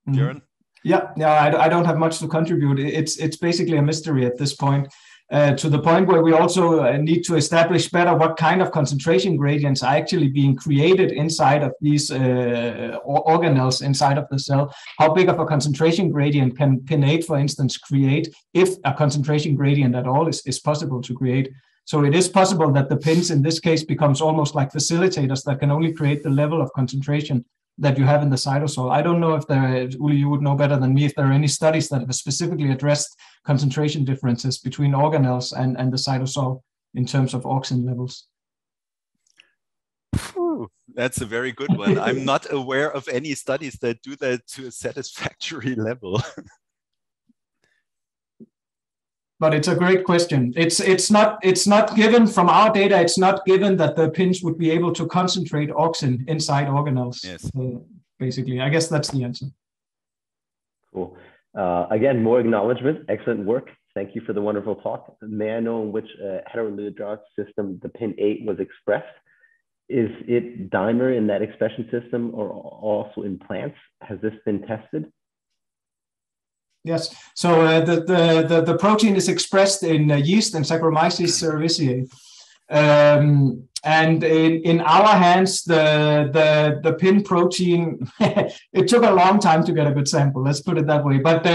Bjørn? Yeah, I don't have much to contribute. It's basically a mystery at this point, to the point where we also need to establish better what kind of concentration gradients are actually being created inside of these organelles inside of the cell. How big of a concentration gradient can pinnate, for instance, create, if a concentration gradient at all is possible to create? So it is possible that the pins in this case becomes almost like facilitators that can only create the level of concentration that you have in the cytosol. I don't know if Uli, you would know better than me, if there are any studies that have specifically addressed concentration differences between organelles and the cytosol in terms of auxin levels. That's a very good one. I'm not aware of any studies that do that to a satisfactory level. But it's a great question. It's not given from our data. It's not given that the pins would be able to concentrate auxin inside organelles. Yes. Basically, I guess that's the answer. Cool. Again, more acknowledgement. Excellent work. Thank you for the wonderful talk. May I know in which heteroleucine system the pin 8 was expressed? Is it dimer in that expression system, or also in plants? Has this been tested? Yes, so the protein is expressed in yeast and Saccharomyces cerevisiae. And in our hands, the pin protein, it took a long time to get a good sample, let's put it that way. But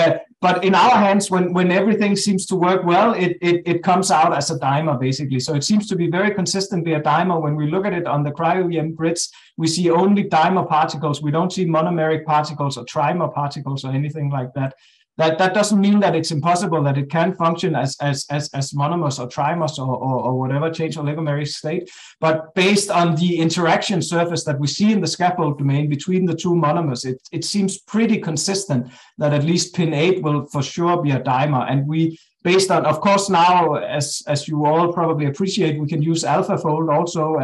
in our hands, when everything seems to work well, it comes out as a dimer, basically. So it seems to be very consistently a dimer. When we look at it on the cryo-EM grids, we see only dimer particles. We don't see monomeric particles or trimer particles or anything like that. That doesn't mean that it's impossible that it can function as monomers or trimers or whatever change oligomeric state. But based on the interaction surface that we see in the scaffold domain between the two monomers, it seems pretty consistent that at least pin 8 will for sure be a dimer. And we, based on, of course, now, as you all probably appreciate, we can use AlphaFold also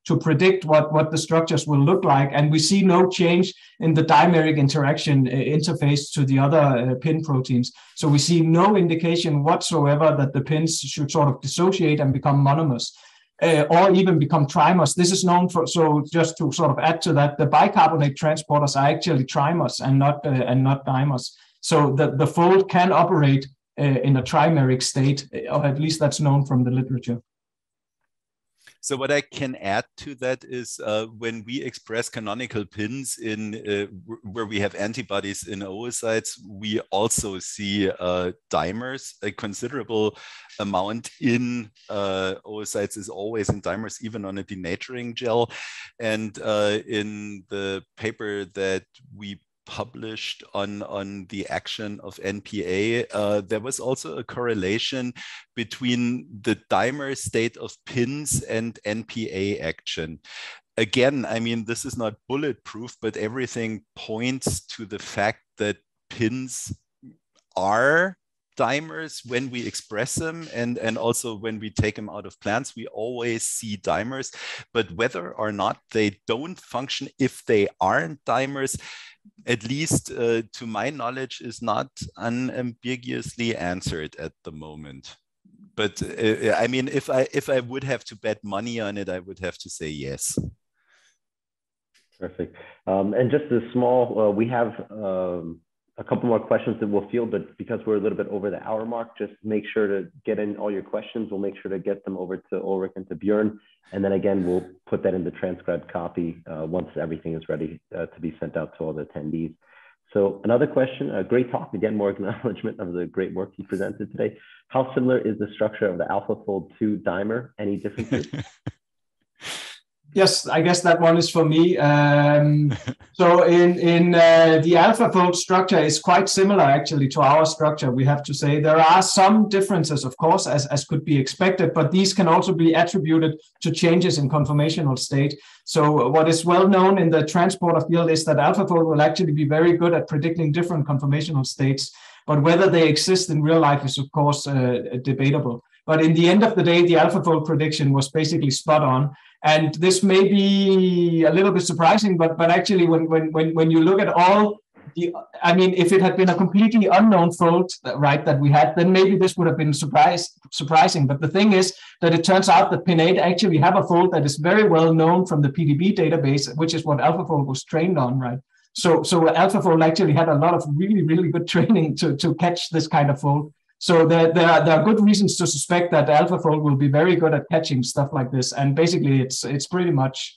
to predict what the structures will look like. And we see no change in the dimeric interaction interface to the other pin proteins. So we see no indication whatsoever that the pins should sort of dissociate and become monomers. Or even become trimers. This is known for, so just to sort of add to that, the bicarbonate transporters are actually trimers and not dimers. So the fold can operate in a trimeric state, or at least that's known from the literature. So what I can add to that is when we express canonical pins in where we have antibodies in oocytes, we also see dimers. A considerable amount in oocytes is always in dimers, even on a denaturing gel. And in the paper that we published on the action of NPA, there was also a correlation between the dimer state of pins and NPA action. Again, I mean, this is not bulletproof, but everything points to the fact that pins are dimers when we express them, and also when we take them out of plants, we always see dimers. But whether or not they don't function if they aren't dimers, at least to my knowledge, is not unambiguously answered at the moment. But I mean, if I would have to bet money on it, I would have to say yes. Perfect. And just a small, we have a couple more questions that we'll field, but because we're a little bit over the hour mark, just make sure to get in all your questions. We'll make sure to get them over to Ulrich and to Bjørn. And then again, we'll put that in the transcribed copy once everything is ready to be sent out to all the attendees. So another question, a great talk, again, more acknowledgement of the great work you presented today. How similar is the structure of the AlphaFold 2 dimer? Any differences? Yes, I guess that one is for me. So in the AlphaFold structure is quite similar actually to our structure, we have to say. There are some differences, of course, as could be expected, but these can also be attributed to changes in conformational state. So what is well known in the transporter field is that AlphaFold will actually be very good at predicting different conformational states, but whether they exist in real life is, of course, debatable. But in the end of the day, the AlphaFold prediction was basically spot on. And this may be a little bit surprising, but actually when you look at all the, I mean, if it had been a completely unknown fold, right, that we had, then maybe this would have been surprising. But the thing is that it turns out that Pin8 actually have a fold that is very well known from the PDB database, which is what AlphaFold was trained on, right? So AlphaFold actually had a lot of really, really good training to catch this kind of fold. So there are good reasons to suspect that AlphaFold will be very good at catching stuff like this. And basically, it's pretty much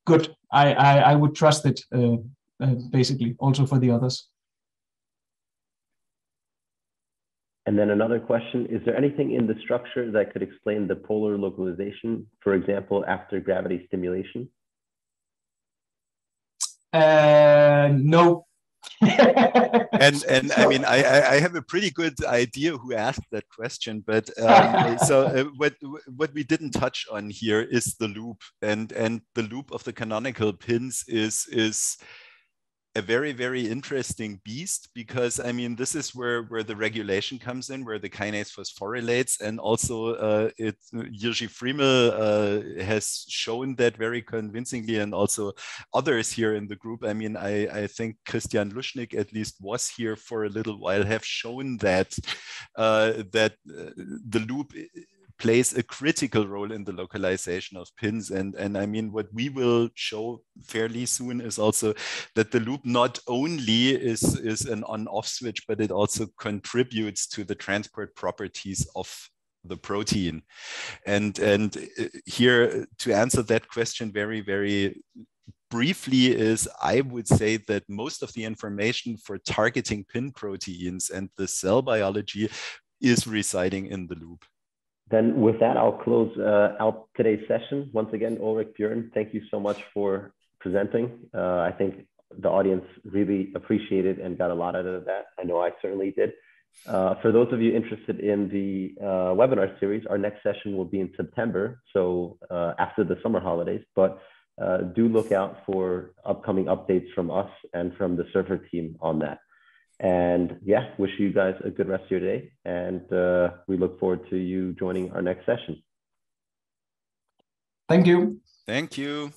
good. I would trust it, basically, also for the others. And then another question, is there anything in the structure that could explain the polar localization, for example, after gravity stimulation? No. and I mean, I have a pretty good idea who asked that question, but what we didn't touch on here is the loop, and the loop of the canonical pins is a very, very interesting beast, because I mean, this is where the regulation comes in, where the kinase phosphorylates, and also Jiří Friemel has shown that very convincingly, and also others here in the group. I mean, I think Christian Luschnik at least was here for a little while, have shown that the loop plays a critical role in the localization of pins. And I mean, what we will show fairly soon is also that the loop not only is an on-off switch, but it also contributes to the transport properties of the protein. And here, to answer that question very, very briefly, is I would say that most of the information for targeting pin proteins and the cell biology is residing in the loop. Then with that, I'll close out today's session. Once again, Ulrich, Bjørn, thank you so much for presenting. I think the audience really appreciated and got a lot out of that. I know I certainly did. For those of you interested in the webinar series, our next session will be in September, so after the summer holidays, but do look out for upcoming updates from us and from the Surfer team on that. And yeah, wish you guys a good rest of your day, and we look forward to you joining our next session. Thank you. Thank you.